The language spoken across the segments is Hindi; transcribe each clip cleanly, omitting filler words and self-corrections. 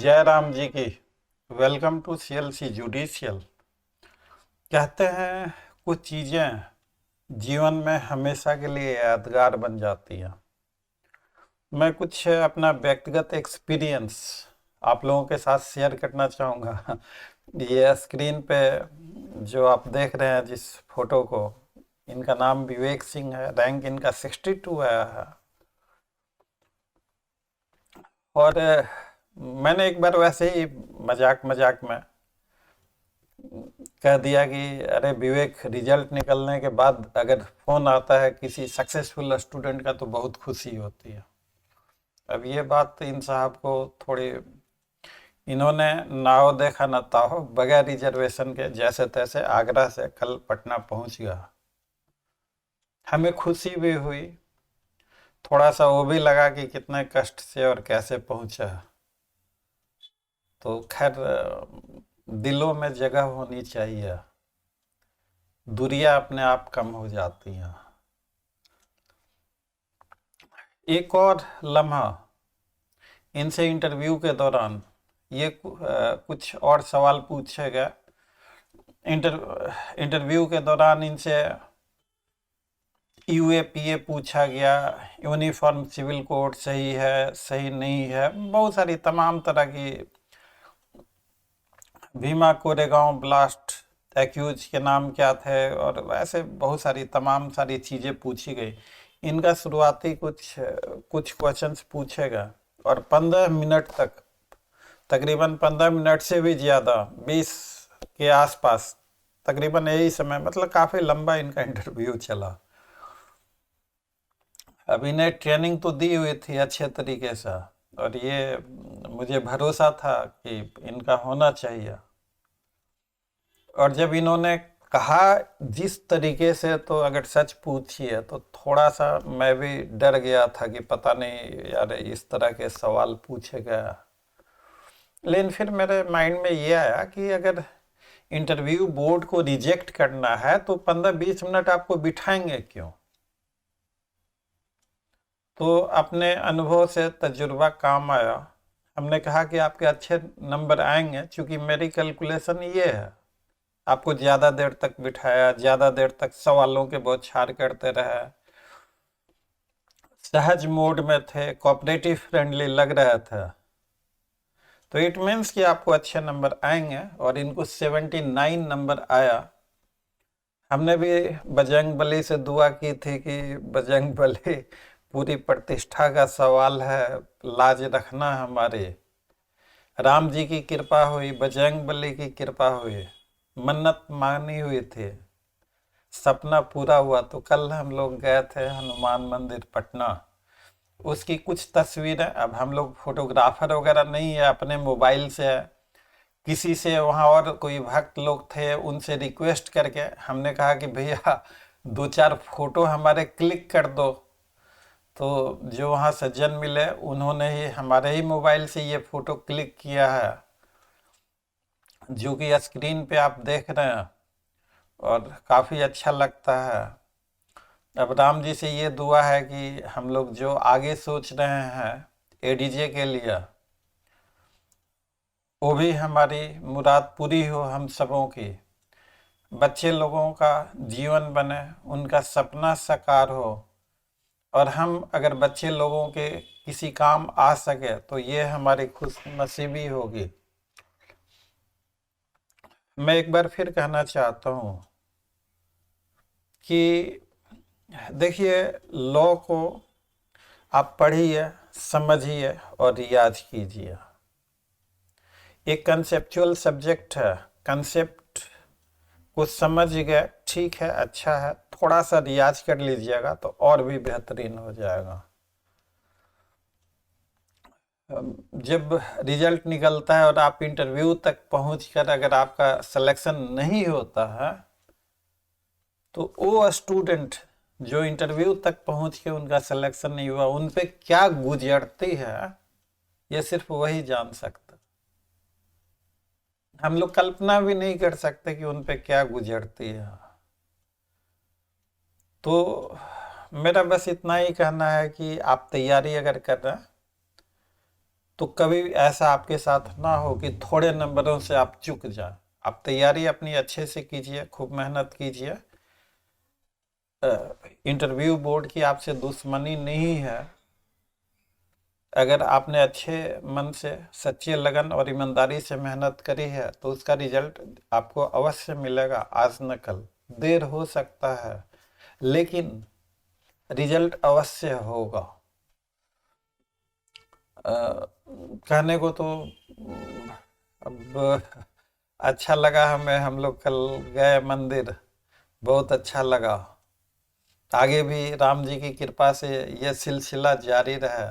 जय राम जी की। Welcome to CLC judicial. कहते हैं कुछ चीज़ें जीवन में हमेशा के लिए यादगार बन जाती हैं। मैं कुछ अपना व्यक्तिगत एक्सपीरियंस आप लोगों के साथ शेयर करना चाहूँगा। ये स्क्रीन पे जो आप देख रहे हैं जिस फोटो को, इनका नाम विवेक सिंह है। रैंक इनका 62 आया है। और मैंने एक बार वैसे ही मजाक मजाक में कह दिया कि अरे विवेक, रिजल्ट निकलने के बाद अगर फोन आता है किसी सक्सेसफुल स्टूडेंट का तो बहुत खुशी होती है। अब ये बात इन साहब को थोड़ी, इन्होंने नाव देखा न ताहो, बगैर रिजर्वेशन के जैसे तैसे आगरा से कल पटना पहुंच गया। हमें खुशी भी हुई, थोड़ा सा वो भी लगा कि कितने कष्ट से और कैसे पहुंचा। तो खैर, दिलों में जगह होनी चाहिए, दूरियां अपने आप कम हो जाती हैं। एक और लम्हा, इनसे इंटरव्यू के दौरान ये कुछ और सवाल पूछे गए। इंटरव्यू के दौरान इनसे यूएपीए पूछा गया, यूनिफॉर्म सिविल कोड सही है सही नहीं है, बहुत सारी तमाम तरह की, भीमा कोरेगांव ब्लास्ट एक्यूज के नाम क्या थे, और वैसे बहुत सारी तमाम सारी चीज़ें पूछी गई। इनका शुरुआती कुछ कुछ क्वेश्चंस पूछेगा और 15 मिनट तक, तकरीबन 15 मिनट से भी ज़्यादा, 20 के आसपास तकरीबन यही समय, मतलब काफ़ी लंबा इनका इंटरव्यू चला। अब इन्हें ट्रेनिंग तो दी हुई थी अच्छे तरीके से, और ये मुझे भरोसा था कि इनका होना चाहिए। और जब इन्होंने कहा जिस तरीके से, तो अगर सच पूछिए तो थोड़ा सा मैं भी डर गया था कि पता नहीं यार इस तरह के सवाल पूछेगा। लेकिन फिर मेरे माइंड में ये आया कि अगर इंटरव्यू बोर्ड को रिजेक्ट करना है तो 15-20 मिनट आपको बिठाएंगे क्यों। तो अपने अनुभव से तजुर्बा काम आया। हमने कहा कि आपके अच्छे नंबर आएंगे, क्योंकि मेरी कैलकुलेशन ये है, आपको ज़्यादा देर तक बिठाया, ज़्यादा देर तक सवालों के बौछार करते रहे, सहज मोड में थे, कोऑपरेटिव फ्रेंडली लग रहा था, तो इट मीन्स कि आपको अच्छे नंबर आएंगे। और इनको 79 नंबर आया। हमने भी बजरंग बली से दुआ की थी कि बजरंग बली, पूरी प्रतिष्ठा का सवाल है, लाज रखना हमारे। राम जी की कृपा हुई, बजरंग बली की कृपा हुई, मन्नत मांगी हुई थी, सपना पूरा हुआ। तो कल हम लोग गए थे हनुमान मंदिर पटना, उसकी कुछ तस्वीरें, अब हम लोग फोटोग्राफर वगैरह नहीं है, अपने मोबाइल से किसी से, वहाँ और कोई भक्त लोग थे उनसे रिक्वेस्ट करके हमने कहा कि भैया 2-4 फोटो हमारे क्लिक कर दो। तो जो वहाँ सज्जन मिले उन्होंने ही हमारे ही मोबाइल से ये फोटो क्लिक किया है, जो कि स्क्रीन पे आप देख रहे हैं, और काफ़ी अच्छा लगता है। अब राम जी से ये दुआ है कि हम लोग जो आगे सोच रहे हैं एडीजे के लिए, वो भी हमारी मुराद पूरी हो, हम सबों की, बच्चे लोगों का जीवन बने, उनका सपना साकार हो, और हम अगर बच्चे लोगों के किसी काम आ सके तो ये हमारी खुश नसीबी होगी। मैं एक बार फिर कहना चाहता हूँ कि देखिए, लॉ को आप पढ़िए, समझिए और रियाज कीजिए। एक कंसेप्चुअल सब्जेक्ट है, कंसेप्ट को समझ गए, ठीक है, अच्छा है, थोड़ा सा रियाज कर लीजिएगा तो और भी बेहतरीन हो जाएगा। जब रिजल्ट निकलता है और आप इंटरव्यू तक पहुंचकर अगर आपका सिलेक्शन नहीं होता है, तो वो स्टूडेंट जो इंटरव्यू तक पहुंच के उनका सिलेक्शन नहीं हुआ, उन पे क्या गुजरती है ये सिर्फ वही जान सकता। हम लोग कल्पना भी नहीं कर सकते कि उन पे क्या गुजरती है। तो मेरा बस इतना ही कहना है कि आप तैयारी अगर कर रहे हैं तो कभी ऐसा आपके साथ ना हो कि थोड़े नंबरों से आप चूक जाए। आप तैयारी अपनी अच्छे से कीजिए, खूब मेहनत कीजिए। इंटरव्यू बोर्ड की आपसे दुश्मनी नहीं है। अगर आपने अच्छे मन से, सच्चे लगन और ईमानदारी से मेहनत करी है तो उसका रिजल्ट आपको अवश्य मिलेगा, आज न कल। देर हो सकता है लेकिन रिजल्ट अवश्य होगा। कहने को तो अब अच्छा लगा हमें, हम लोग कल गए मंदिर, बहुत अच्छा लगा। आगे भी राम जी की कृपा से यह सिलसिला जारी रहे,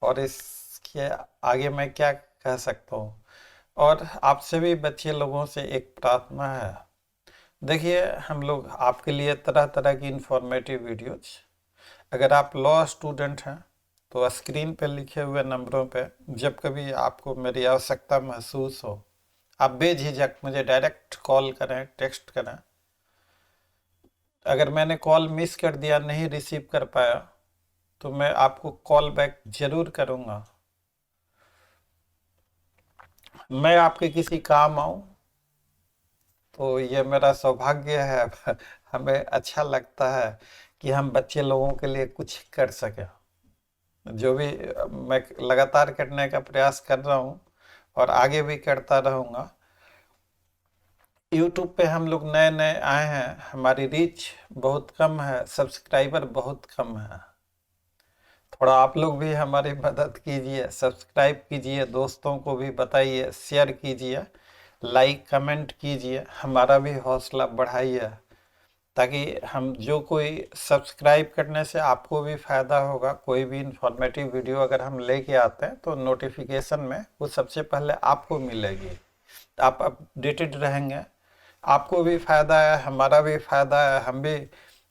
और इसके आगे मैं क्या कह सकता हूँ। और आपसे भी बच्चे लोगों से एक प्रार्थना है। देखिए, हम लोग आपके लिए तरह तरह की इंफॉर्मेटिव वीडियोज, अगर आप लॉ स्टूडेंट हैं तो स्क्रीन पे लिखे हुए नंबरों पे जब कभी आपको मेरी आवश्यकता महसूस हो, आप बेझिझक मुझे डायरेक्ट कॉल करें, टेक्स्ट करें। अगर मैंने कॉल मिस कर दिया, नहीं रिसीव कर पाया, तो मैं आपको कॉल बैक जरूर करूँगा। मैं आपके किसी काम आऊँ तो ये मेरा सौभाग्य है। हमें अच्छा लगता है कि हम बच्चे लोगों के लिए कुछ कर सकें। जो भी मैं लगातार करने का प्रयास कर रहा हूँ और आगे भी करता रहूँगा। यूट्यूब पे हम लोग नए नए आए हैं, हमारी रीच बहुत कम है, सब्सक्राइबर बहुत कम है। थोड़ा आप लोग भी हमारी मदद कीजिए, सब्सक्राइब कीजिए, दोस्तों को भी बताइए, शेयर कीजिए, लाइक कमेंट कीजिए, हमारा भी हौसला बढ़ाइए, ताकि हम जो कोई सब्सक्राइब करने से आपको भी फ़ायदा होगा। कोई भी इंफॉर्मेटिव वीडियो अगर हम लेके आते हैं तो नोटिफिकेशन में वो सबसे पहले आपको मिलेगी, आप अपडेटेड रहेंगे, आपको भी फ़ायदा है, हमारा भी फ़ायदा है, हम भी।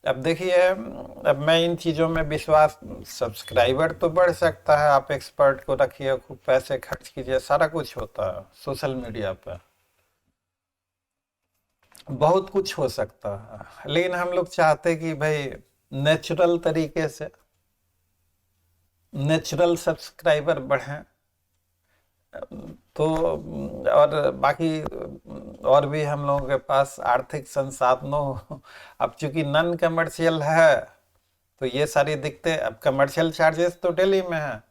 अब देखिए, अब मैं इन चीज़ों में विश्वास, सब्सक्राइबर तो बढ़ सकता है, आप एक्सपर्ट को रखिए, खूब पैसे खर्च कीजिए, सारा कुछ होता है सोशल मीडिया पर, बहुत कुछ हो सकता है। लेकिन हम लोग चाहते कि भाई नेचुरल तरीके से नेचुरल सब्सक्राइबर बढ़ें। तो और बाकी और भी हम लोगों के पास आर्थिक संसाधनों, अब चूंकि नॉन कमर्शियल है तो ये सारी दिक्कतें। अब कमर्शियल चार्जेस तो दिल्ली में है,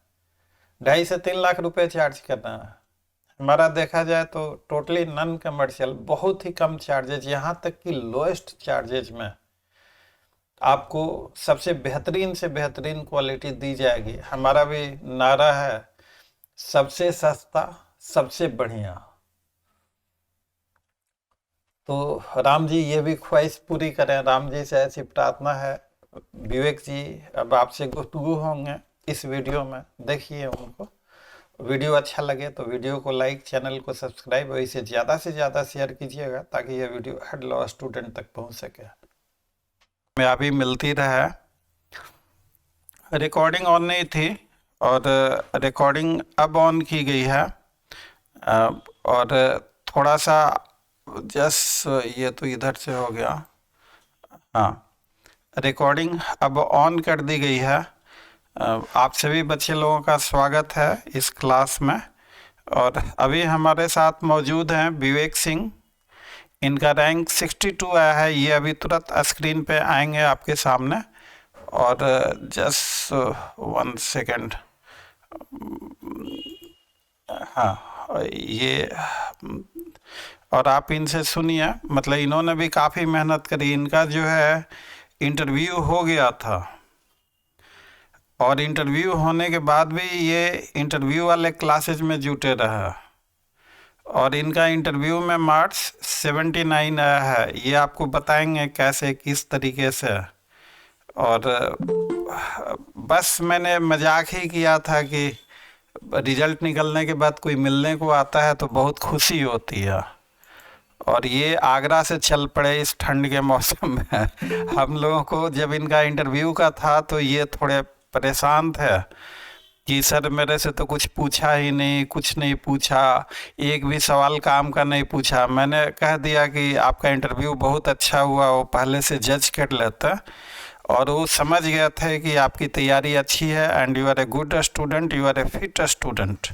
2.5 से 3 लाख रुपए चार्ज करना है। हमारा देखा जाए तो टोटली नॉन कमर्शियल, बहुत ही कम चार्जेज, यहाँ तक कि लोएस्ट चार्जेज में आपको सबसे बेहतरीन से बेहतरीन क्वालिटी दी जाएगी। हमारा भी नारा है, सबसे सस्ता सबसे बढ़िया। तो राम जी ये भी ख्वाहिश पूरी करें, राम जी से ऐसी प्रार्थना है। विवेक जी अब आपसे गुफ्तगू होंगे इस वीडियो में, देखिए उनको। वीडियो अच्छा लगे तो वीडियो को लाइक, चैनल को सब्सक्राइब और इसे ज़्यादा से ज़्यादा शेयर कीजिएगा, ताकि यह वीडियो हर लॉ स्टूडेंट तक पहुंच सके। मैं अभी मिलती रहा, रिकॉर्डिंग ऑन नहीं थी और रिकॉर्डिंग अब ऑन की गई है। और थोड़ा सा जस्ट ये तो इधर से हो गया, हाँ, रिकॉर्डिंग अब ऑन कर दी गई है। आप सभी बच्चे लोगों का स्वागत है इस क्लास में। और अभी हमारे साथ मौजूद हैं विवेक सिंह, इनका रैंक 62 आया है, ये अभी तुरंत स्क्रीन पे आएंगे आपके सामने। और जस्ट 1 सेकेंड, हाँ ये, और आप इनसे सुनिए, मतलब इन्होंने भी काफ़ी मेहनत करी। इनका जो है इंटरव्यू हो गया था, और इंटरव्यू होने के बाद भी ये इंटरव्यू वाले क्लासेज में जुटे रहा, और इनका इंटरव्यू में मार्क्स 79 आया है। ये आपको बताएंगे कैसे, किस तरीके से। और बस मैंने मजाक ही किया था कि रिजल्ट निकलने के बाद कोई मिलने को आता है तो बहुत खुशी होती है। और ये आगरा से चल पड़े इस ठंड के मौसम में। हम लोगों को जब इनका इंटरव्यू का था तो ये थोड़े परेशान थे कि सर मेरे से तो कुछ पूछा ही नहीं, कुछ नहीं पूछा, एक भी सवाल काम का नहीं पूछा। मैंने कह दिया कि आपका इंटरव्यू बहुत अच्छा हुआ, वो पहले से जज कर लेता। और वो समझ गए थे कि आपकी तैयारी अच्छी है and you are a good student, you are a fit student.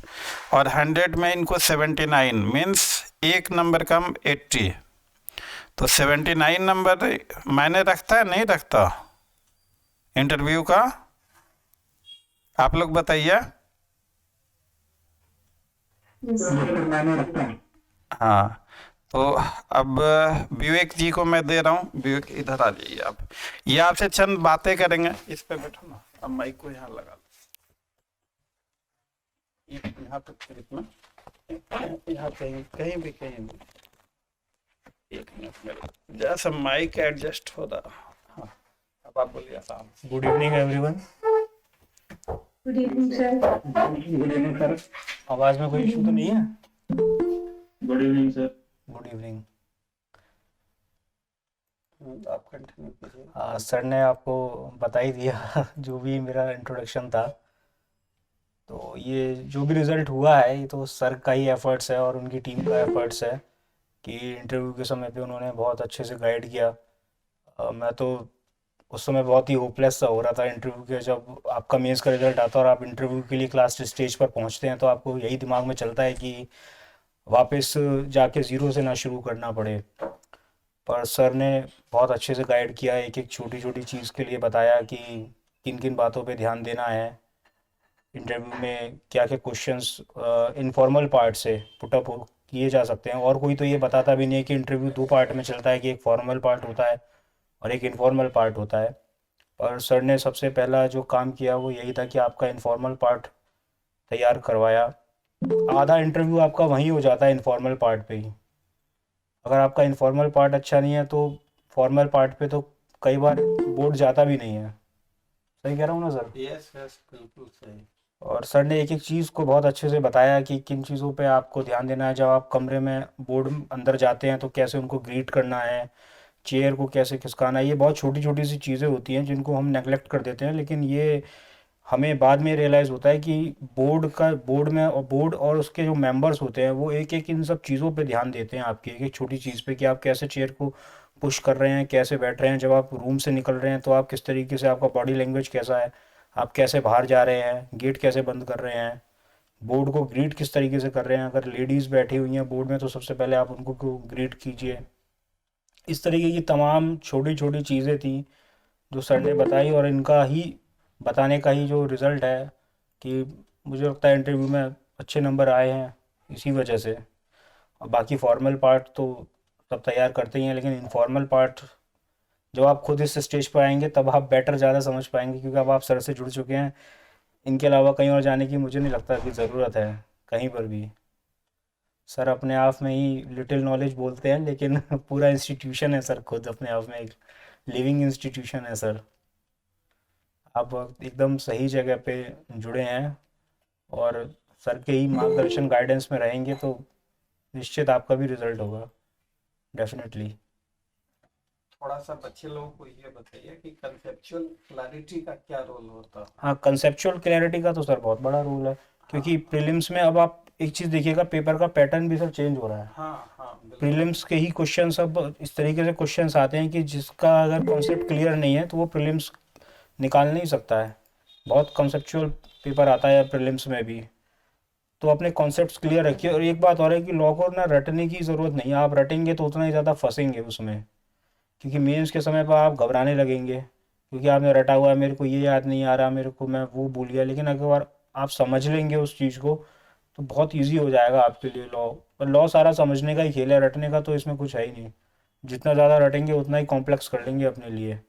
और 100 में इनको 79 मीन्स एक नंबर कम 80, तो 79 नंबर मायने रखता है नहीं रखता इंटरव्यू का? आप लोग बताइए। हाँ, तो अब विवेक जी को मैं दे रहा हूँ। विवेक इधर आ जाइए आप, ये आपसे चंद बातें करेंगे। इस पे बैठो ना, अब माइक को यहाँ लगा लो, यहाँ पे इतना, यहाँ कहीं कहीं भी एक मिनट मेरे जैसा माइक एडजस्ट हो रहा। हाँ, अब आप बोलिए आराम से। Good evening everyone. Good evening sir. Good evening sir. आवाज में कोई इशू तो नहीं है? Good evening sir. Good evening. आप कंटिन्यू कीजिए। सर ने आपको बता ही दिया जो भी मेरा इंट्रोडक्शन था। तो ये जो भी रिज़ल्ट हुआ है ये तो सर का ही एफर्ट्स है और उनकी टीम का एफर्ट्स है कि इंटरव्यू के समय पे उन्होंने बहुत अच्छे से गाइड किया। मैं तो उस समय बहुत ही होपलेस सा हो रहा था इंटरव्यू के, जब आपका मेंस का रिजल्ट आता है और आप इंटरव्यू के लिए क्लास स्टेज पर पहुंचते हैं तो आपको यही दिमाग में चलता है कि वापस जाके ज़ीरो से ना शुरू करना पड़े। पर सर ने बहुत अच्छे से गाइड किया, एक एक छोटी छोटी चीज़ के लिए बताया कि किन किन बातों पे ध्यान देना है, इंटरव्यू में क्या क्या क्वेश्चंस इनफॉर्मल पार्ट से पुटअप किए जा सकते हैं। और कोई तो ये बताता भी नहीं है कि इंटरव्यू दो पार्ट में चलता है, कि एक फॉर्मल पार्ट होता है और एक इनफॉर्मल पार्ट होता है। पर सर ने सबसे पहला जो काम किया वो यही था कि आपका इनफॉर्मल पार्ट तैयार करवाया। आधा इंटरव्यू आपका वहीं हो जाता है इनफॉर्मल पार्ट पे ही। अगर आपका इनफॉर्मल पार्ट अच्छा नहीं है तो फॉर्मल पार्ट पे तो कई बार बोर्ड जाता भी नहीं है। सही कह रहा हूँ ना सर? यस यस, बिल्कुल सही। और सर ने एक एक चीज़ को बहुत अच्छे से बताया कि किन चीज़ों पे आपको ध्यान देना है। जब आप कमरे में बोर्ड अंदर जाते हैं तो कैसे उनको ग्रीट करना है, चेयर को कैसे खिसकाना है। ये बहुत छोटी छोटी सी चीज़ें होती हैं जिनको हम नेगलेक्ट कर देते हैं, लेकिन ये हमें बाद में रियलाइज़ होता है कि बोर्ड में और बोर्ड और उसके जो मेंबर्स होते हैं वो एक एक इन सब चीज़ों पे ध्यान देते हैं, आपकी एक एक छोटी चीज़ पे, कि आप कैसे चेयर को पुश कर रहे हैं, कैसे बैठ रहे हैं, जब आप रूम से निकल रहे हैं तो आप किस तरीके से, आपका बॉडी लैंग्वेज कैसा है, आप कैसे बाहर जा रहे हैं, गेट कैसे बंद कर रहे हैं, बोर्ड को ग्रीट किस तरीके से कर रहे हैं। अगर लेडीज़ बैठी हुई हैं बोर्ड में तो सबसे पहले आप उनको ग्रीट कीजिए। इस तरीके की तमाम छोटी छोटी चीज़ें थी जो सर ने बताई, और इनका ही बताने का ही जो रिज़ल्ट है कि मुझे लगता है इंटरव्यू में अच्छे नंबर आए हैं इसी वजह से। और बाकी फॉर्मल पार्ट तो सब तैयार करते ही हैं, लेकिन इनफॉर्मल पार्ट जब आप खुद इस स्टेज पर आएंगे तब आप बेटर ज़्यादा समझ पाएंगे, क्योंकि अब आप सर से जुड़ चुके हैं। इनके अलावा कहीं और जाने की मुझे नहीं लगता कि ज़रूरत है कहीं पर भी। सर अपने आप में ही लिटिल नॉलेज बोलते हैं, लेकिन पूरा इंस्टीट्यूशन है सर, खुद अपने आप में एक लिविंग इंस्टीट्यूशन है सर। आप एकदम सही जगह पे जुड़े हैं और सर के ही मार्गदर्शन गाइडेंस में रहेंगे तो निश्चित आपका भी रिजल्ट होगा, डेफिनेटली। थोड़ा सा बच्चे लोगों को ये बताइए कि कंसेप्चुअल क्लैरिटी का क्या रोल होता है? हाँ, कंसेप्चुअल क्लैरिटी का तो सर बहुत बड़ा रोल है, क्योंकि प्रीलिम्स में अब आप एक चीज़ देखिएगा, पेपर का पैटर्न भी सर चेंज हो रहा है। हाँ हाँ, बिल्कुल। प्रीलिम्स के ही क्वेश्चंस अब इस तरीके से क्वेश्चंस आते हैं कि जिसका अगर कॉन्सेप्ट क्लियर नहीं है तो वो प्रीलिम्स निकाल नहीं सकता है। बहुत कंसेप्चुअल पेपर आता है प्रीलिम्स में भी, तो अपने कॉन्सेप्ट्स क्लियर रखिए। और एक बात और है कि लॉ को ना रटने की ज़रूरत नहीं है, आप रटेंगे तो उतना ही ज़्यादा फंसेंगे उसमें, क्योंकि मेंस के समय पर आप घबराने लगेंगे क्योंकि आपने रटा हुआ है, मेरे को ये याद नहीं आ रहा, मेरे को मैं वो भूल गया। लेकिन अगर आप समझ लेंगे उस चीज़ को तो बहुत ईजी हो जाएगा आपके लिए लॉ। और लॉ सारा समझने का ही खेल है, रटने का तो इसमें कुछ है ही नहीं। जितना ज़्यादा रटेंगे उतना ही कॉम्प्लेक्स कर लेंगे अपने लिए।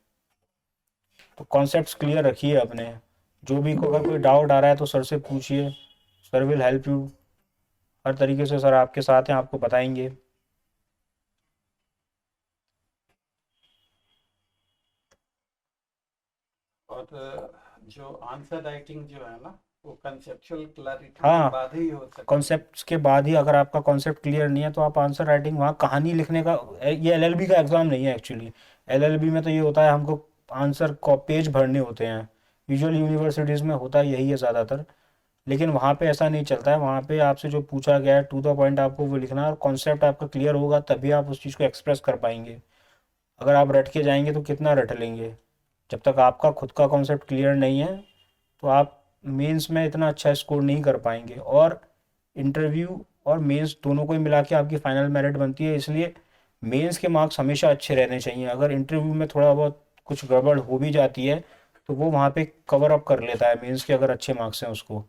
तो कॉन्सेप्ट्स क्लियर रखिए अपने। जो भी अगर कोई डाउट आ रहा है तो सर से पूछिए, सर विल हेल्प यू। हर तरीके से सर आपके साथ हैं, आपको बताएंगे। और जो आंसर राइटिंग जो है ना, वो कंसेप्चुअल क्लैरिटी हाँ, के बाद ही हो सकता है। कॉन्सेप्ट्स के बाद ही, अगर आपका कॉन्सेप्ट क्लियर नहीं है तो आप आंसर राइटिंग, वहाँ कहानी लिखने का, ये एलएलबी का एग्ज़ाम नहीं है एक्चुअली। एलएलबी में तो ये होता है हमको आंसर को पेज भरने होते हैं, यूजुअल यूनिवर्सिटीज़ में होता है यही है ज़्यादातर। लेकिन वहाँ पे ऐसा नहीं चलता है, वहाँ पे आपसे जो पूछा गया है टू द पॉइंट आपको वो लिखना है, और कॉन्सेप्ट आपका क्लियर होगा तभी आप उस चीज़ को एक्सप्रेस कर पाएंगे। अगर आप रट के जाएंगे तो कितना रट लेंगे। जब तक आपका खुद का कॉन्सेप्ट क्लियर नहीं है तो आप मेंस में इतना अच्छा स्कोर नहीं कर पाएंगे। और इंटरव्यू और मेंस दोनों को ही मिला के आपकी फाइनल मेरिट बनती है, इसलिए मेंस के मार्क्स हमेशा अच्छे रहने चाहिए। अगर इंटरव्यू में थोड़ा बहुत कुछ गड़बड़ हो भी जाती है तो वो वहाँ पे कवर अप कर लेता है मेंस के अगर अच्छे मार्क्स हैं उसको,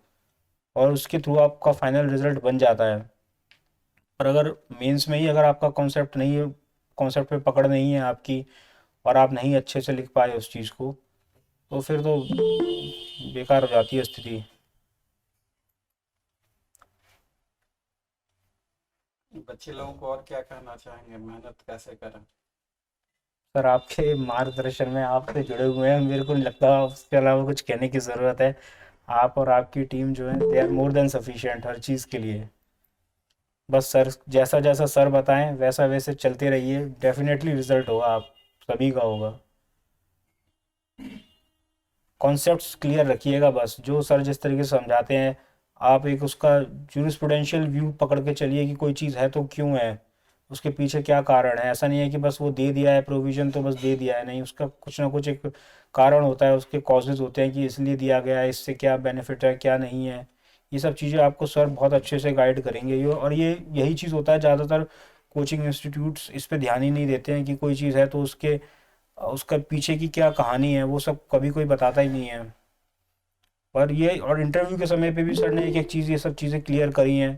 और उसके थ्रू आपका फाइनल रिजल्ट बन जाता है। और अगर मेंस में ही अगर आपका कॉन्सेप्ट नहीं है, कॉन्सेप्ट पे पकड़ नहीं है आपकी, और आप नहीं अच्छे से लिख पाए उस चीज़ को, तो फिर तो बेकार हो जाती है स्थिति। बच्चे लोगों को और क्या कहना चाहेंगे, मेहनत कैसे करें? सर आपके मार्गदर्शन में आप तो जुड़े हुए हैं, मेरे को नहीं लगता उसके अलावा कुछ कहने की ज़रूरत है। आप और आपकी टीम जो है they are more than sufficient हर चीज़ के लिए। बस सर जैसा जैसा सर बताएं वैसा वैसे चलते रहिए, डेफिनेटली रिजल्ट होगा, आप सभी का होगा। कॉन्सेप्ट्स क्लियर रखिएगा, बस जो सर जिस तरीके से समझाते हैं आप एक उसका जूरिस्प्रूडेंशियल व्यू पकड़ के चलिए कि कोई चीज़ है तो क्यों है, उसके पीछे क्या कारण है। ऐसा नहीं है कि बस वो दे दिया है प्रोविज़न तो बस दे दिया है, नहीं, उसका कुछ ना कुछ एक कारण होता है, उसके कॉजेज़ होते हैं कि इसलिए दिया गया है, इससे क्या बेनिफिट है क्या नहीं है। ये सब चीज़ें आपको सर बहुत अच्छे से गाइड करेंगे। ये और ये यही चीज़ होता है, ज़्यादातर कोचिंग इंस्टीट्यूट्स इस पे ध्यान ही नहीं देते हैं कि कोई चीज़ है तो उसके उसका पीछे की क्या कहानी है वो सब कभी कोई बताता ही नहीं है। पर ये और इंटरव्यू के समय पे भी सर ने एक एक चीज़ ये सब चीज़ें क्लियर करी हैं।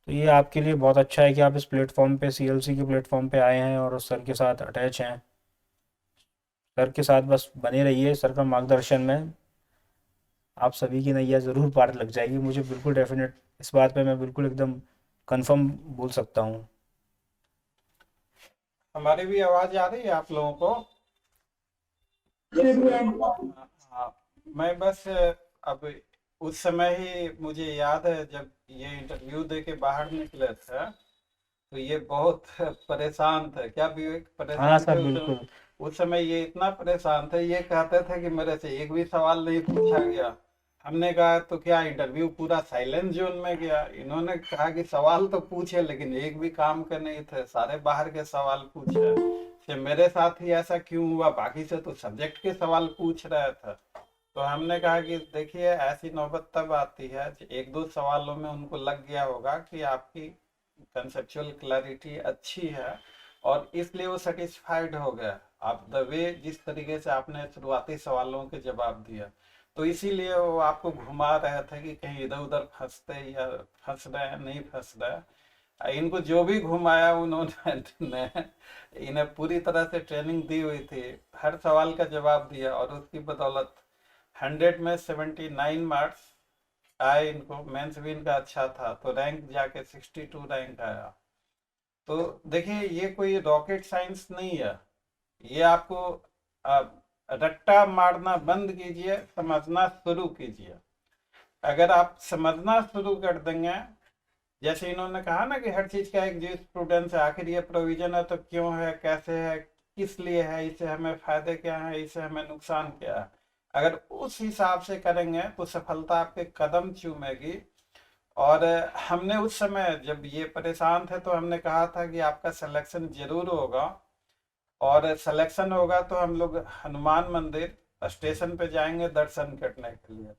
तो ये आपके लिए बहुत अच्छा है कि आप इस प्लेटफॉर्म पे सीएलसी के प्लेटफॉर्म पे आए हैं और उस सर के साथ अटैच हैं। सर के साथ बस बने रहिए, सर का मार्गदर्शन में आप सभी की नैया ज़रूर पार लग जाएगी। मुझे बिल्कुल डेफिनेट इस बात पे मैं बिल्कुल एकदम कंफर्म बोल सकता हूँ। हमारी भी आवाज आ रही है आप लोगों को? हाँ, मैं बस अब उस समय ही मुझे याद है जब ये इंटरव्यू दे के बाहर निकले थे तो ये बहुत परेशान थे। क्या विवेक, हाँ परेशान थे सर उस समय? बिल्कुल। उस समय ये इतना परेशान थे, ये कहते थे कि मेरे से एक भी सवाल नहीं पूछा गया। हमने कहा तो क्या इंटरव्यू पूरा साइलेंस जोन में गया? इन्होंने कहा कि सवाल तो पूछे लेकिन एक भी काम के नहीं थे, सारे बाहर के सवाल पूछे। फिर मेरे साथ ही ऐसा क्यों हुआ? बाकी से तो सब्जेक्ट के सवाल पूछ रहे थे। तो हमने कहा कि देखिए ऐसी नौबत तब आती है एक दो सवालों में उनको लग गया होगा कि आपकी कंसेप्चुअल क्लैरिटी अच्छी है और इसलिए वो सेटिस्फाइड हो गया आप द वे जिस तरीके से आपने शुरुआती सवालों के जवाब दिया। तो इसीलिए वो आपको घुमा रहे थे कि कहीं इधर उधर फंसते या फंस रहे हैं, नहीं फंस रहे। इनको जो भी घुमाया उन्होंने इन्हें पूरी तरह से ट्रेनिंग दी हुई थी, हर सवाल का जवाब दिया और उसकी बदौलत 100 में 79 मार्क्स आए इनको। मेंस भी इनका अच्छा था तो रैंक जाके 62 रैंक आया। तो देखिए ये कोई रॉकेट साइंस नहीं है, ये आपको रट्टा मारना बंद कीजिए, समझना शुरू कीजिए। अगर आप समझना शुरू कर देंगे, जैसे इन्होंने कहा ना कि हर चीज का एक जो स्टूडेंट है, आखिर ये प्रोविजन है तो क्यों है, कैसे है, किस लिए है, इससे हमें फायदे क्या है, इससे हमें नुकसान क्या है, अगर उस हिसाब से करेंगे तो सफलता आपके कदम चूमेगी। और हमने उस समय जब ये परेशान थे तो हमने कहा था कि आपका सिलेक्शन जरूर होगा, और सिलेक्शन होगा तो हम लोग हनुमान मंदिर स्टेशन पे जाएंगे दर्शन करने के लिए।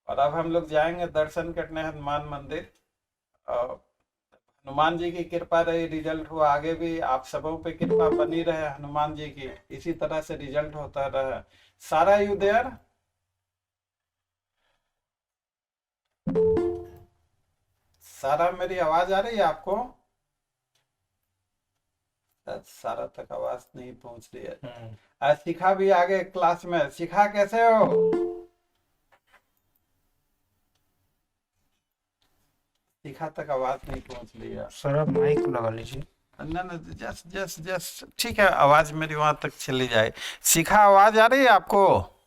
और अब हम लोग जाएंगे दर्शन करने हनुमान मंदिर। हनुमान जी की कृपा रही, रिजल्ट हुआ, आगे भी आप सबों पे कृपा बनी रहे हनुमान जी की, इसी तरह से रिजल्ट होता रहे। सारा यू देयर? सारा मेरी आवाज आ रही है आपको? सारा तक आवाज नहीं पहुंच रही है। आज शिखा भी आगे क्लास में। शिखा कैसे हो? शिखा तक आवाज नहीं पहुंच रही है। सर आप माइक लगा लीजिए। ना ना, जस्ट जस्ट जस्ट ठीक है, आवाज मेरी वहां तक चली जाए। शिखा आवाज आ रही है आपको?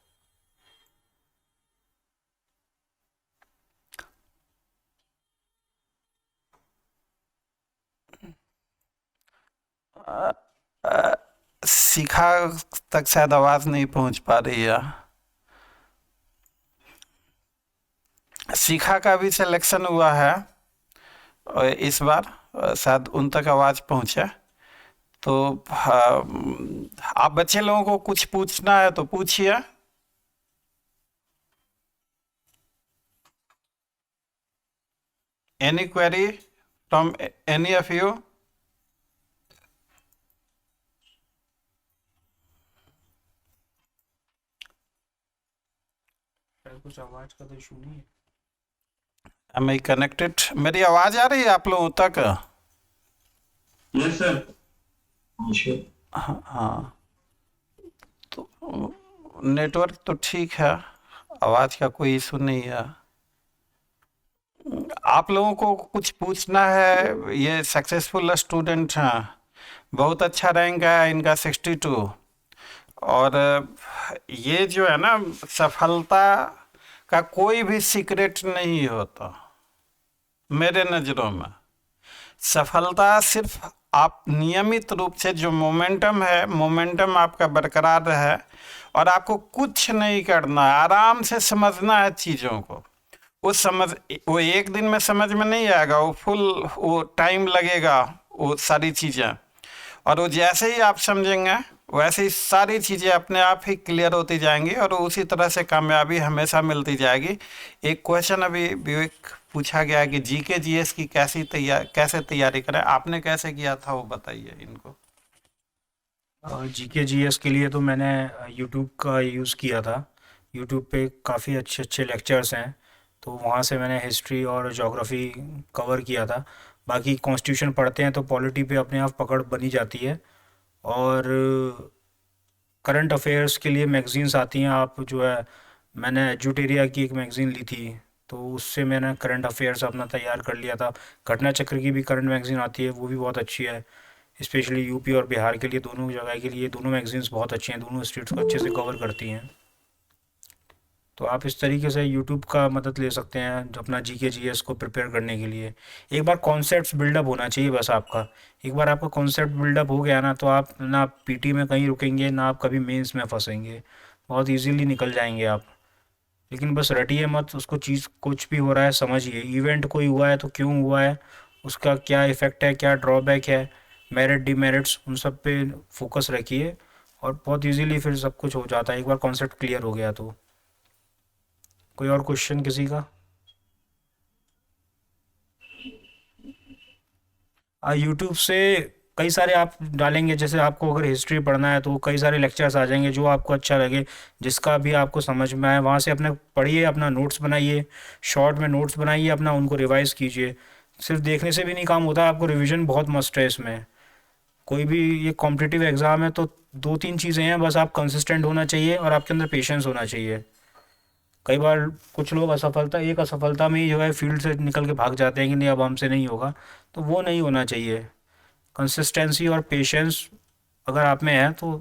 शिखा तक शायद आवाज नहीं पहुंच पा रही है। शिखा का भी सिलेक्शन हुआ है और इस बार शायद उन तक आवाज पहुंचे तो आप बच्चे लोगों को कुछ पूछना है तो पूछिए। Any query from any of you? कुछ आवाज का तो इशू नहीं है। Am I connected? मेरी आवाज आ रही है आप लोगों तक? Yes sir. हाँ, तो नेटवर्क तो ठीक है, आवाज का कोई इशू नहीं है। आप लोगों को कुछ पूछना है? ये सक्सेसफुल स्टूडेंट हैं, बहुत अच्छा रैंक है इनका 62। और ये जो है ना, सफलता का कोई भी सीक्रेट नहीं होता मेरे नज़रों में। सफलता सिर्फ आप नियमित रूप से जो मोमेंटम है, मोमेंटम आपका बरकरार रहे और आपको कुछ नहीं करना है, आराम से समझना है चीज़ों को। वो एक दिन में समझ में नहीं आएगा, वो टाइम लगेगा, वो सारी चीज़ें। और वो जैसे ही आप समझेंगे वैसे ही सारी चीज़ें अपने आप ही क्लियर होती जाएंगी और उसी तरह से कामयाबी हमेशा मिलती जाएगी। एक क्वेश्चन अभी विवेक पूछा गया कि जीके जीएस की कैसे तैयारी करें, आपने कैसे किया था वो बताइए इनको। जीके जीएस के लिए तो मैंने यूट्यूब का यूज़ किया था। यूट्यूब पे काफ़ी अच्छे अच्छे लेक्चर्स हैं, तो वहाँ से मैंने हिस्ट्री और ज्योग्राफी कवर किया था। बाकी कॉन्स्टिट्यूशन पढ़ते हैं तो पॉलिटी पे अपने आप पकड़ बनी जाती है। और करंट अफेयर्स के लिए मैगज़ीन्स आती हैं, आप जो है, मैंने एजुटेरिया की एक मैगज़ीन ली थी, तो उससे मैंने करंट अफेयर्स अपना तैयार कर लिया था। घटना चक्र की भी करंट मैगज़ीन आती है, वो भी बहुत अच्छी है। स्पेशली यूपी और बिहार के लिए, दोनों जगह के लिए दोनों मैगज़ीन्स बहुत अच्छी हैं, दोनों स्टेट्स को अच्छे से कवर करती हैं। तो आप इस तरीके से यूट्यूब का मदद ले सकते हैं अपना जीके जीएस को प्रिपेयर करने के लिए। एक बार कॉन्सेप्ट्स बिल्डअप होना चाहिए बस आपका। एक बार आपका कॉन्सेप्ट बिल्डअप हो गया ना, तो आप ना पीटी में कहीं रुकेंगे, ना आप कभी मेंस में फंसेंगे, बहुत इजीली निकल जाएंगे आप। लेकिन बस रटिए मत उसको, चीज़ कुछ भी हो रहा है समझिए। इवेंट कोई हुआ है तो क्यों हुआ है, उसका क्या इफ़ेक्ट है, क्या ड्रॉबैक है, मेरिट डिमेरिट्स, उन सब पे फोकस रखिए और बहुत इजीली फिर सब कुछ हो जाता है एक बार कॉन्सेप्ट क्लियर हो गया तो। कोई और क्वेश्चन किसी का? यूट्यूब से कई सारे आप डालेंगे, जैसे आपको अगर हिस्ट्री पढ़ना है तो कई सारे लेक्चर्स आ जाएंगे, जो आपको अच्छा लगे, जिसका भी आपको समझ में आए वहाँ से अपने पढ़िए, अपना नोट्स बनाइए, शॉर्ट में नोट्स बनाइए अपना, उनको रिवाइज कीजिए। सिर्फ देखने से भी नहीं काम होता, आपको रिवीजन बहुत मस्ट है इसमें। कोई भी ये कॉम्पिटिटिव एग्ज़ाम है तो दो तीन चीज़ें हैं बस, आप कंसिस्टेंट होना चाहिए और आपके अंदर पेशेंस होना चाहिए। कई बार कुछ लोग एक असफलता में ही जो है फील्ड से निकल के भाग जाते हैं कि नहीं अब हमसे नहीं होगा, तो वो नहीं होना चाहिए। कंसिस्टेंसी और पेशेंस अगर आप में है तो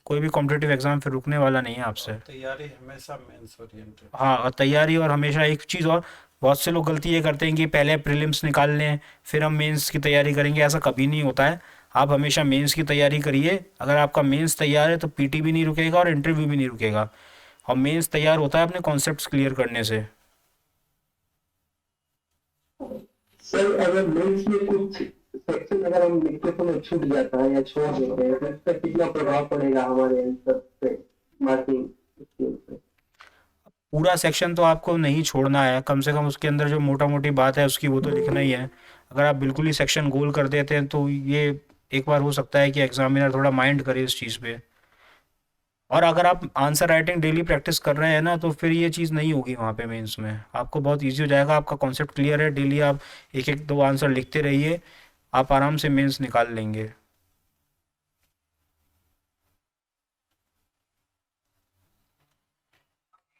कोई भी कॉम्पिटिटिव एग्ज़ाम फिर रुकने वाला नहीं है आपसे। तैयारी हमेशा मेंस ओरिएंटेड। हाँ, और तैयारी, और हमेशा एक चीज़ और, बहुत से लोग गलती ये करते हैं कि पहले प्रीलिम्स निकाल लें फिर हम मेंस की तैयारी करेंगे, ऐसा कभी नहीं होता है। आप हमेशा मेंस की तैयारी करिए। अगर आपका मेंस तैयार है तो पीटी भी नहीं रुकेगा और इंटरव्यू भी नहीं रुकेगा। और मेंस तैयार होता है अपने कॉन्सेप्ट्स क्लियर करने से। सर अगर मेंस में कुछ सेक्शन अगर हम लिखते समय छूट जाता है या छोड़ देते हैं तो इसका कितना प्रभाव पड़ेगा हमारे आंसर पे, मार्किंग स्केल पे? पूरा सेक्शन तो आपको नहीं छोड़ना है, कम से कम उसके अंदर जो मोटा मोटी बात है उसकी वो तो लिखना ही है। अगर आप बिल्कुल ही सेक्शन गोल कर देते हैं तो ये एक बार हो सकता है कि एग्जामिनर थोड़ा माइंड करे इस चीज़ पे। और अगर आप आंसर राइटिंग डेली प्रैक्टिस कर रहे हैं ना, तो फिर ये चीज़ नहीं होगी वहाँ पे मेंस में, आपको बहुत इजी हो जाएगा। आपका कॉन्सेप्ट क्लियर है, डेली आप एक एक दो आंसर लिखते रहिए, आप आराम से मेंस निकाल लेंगे।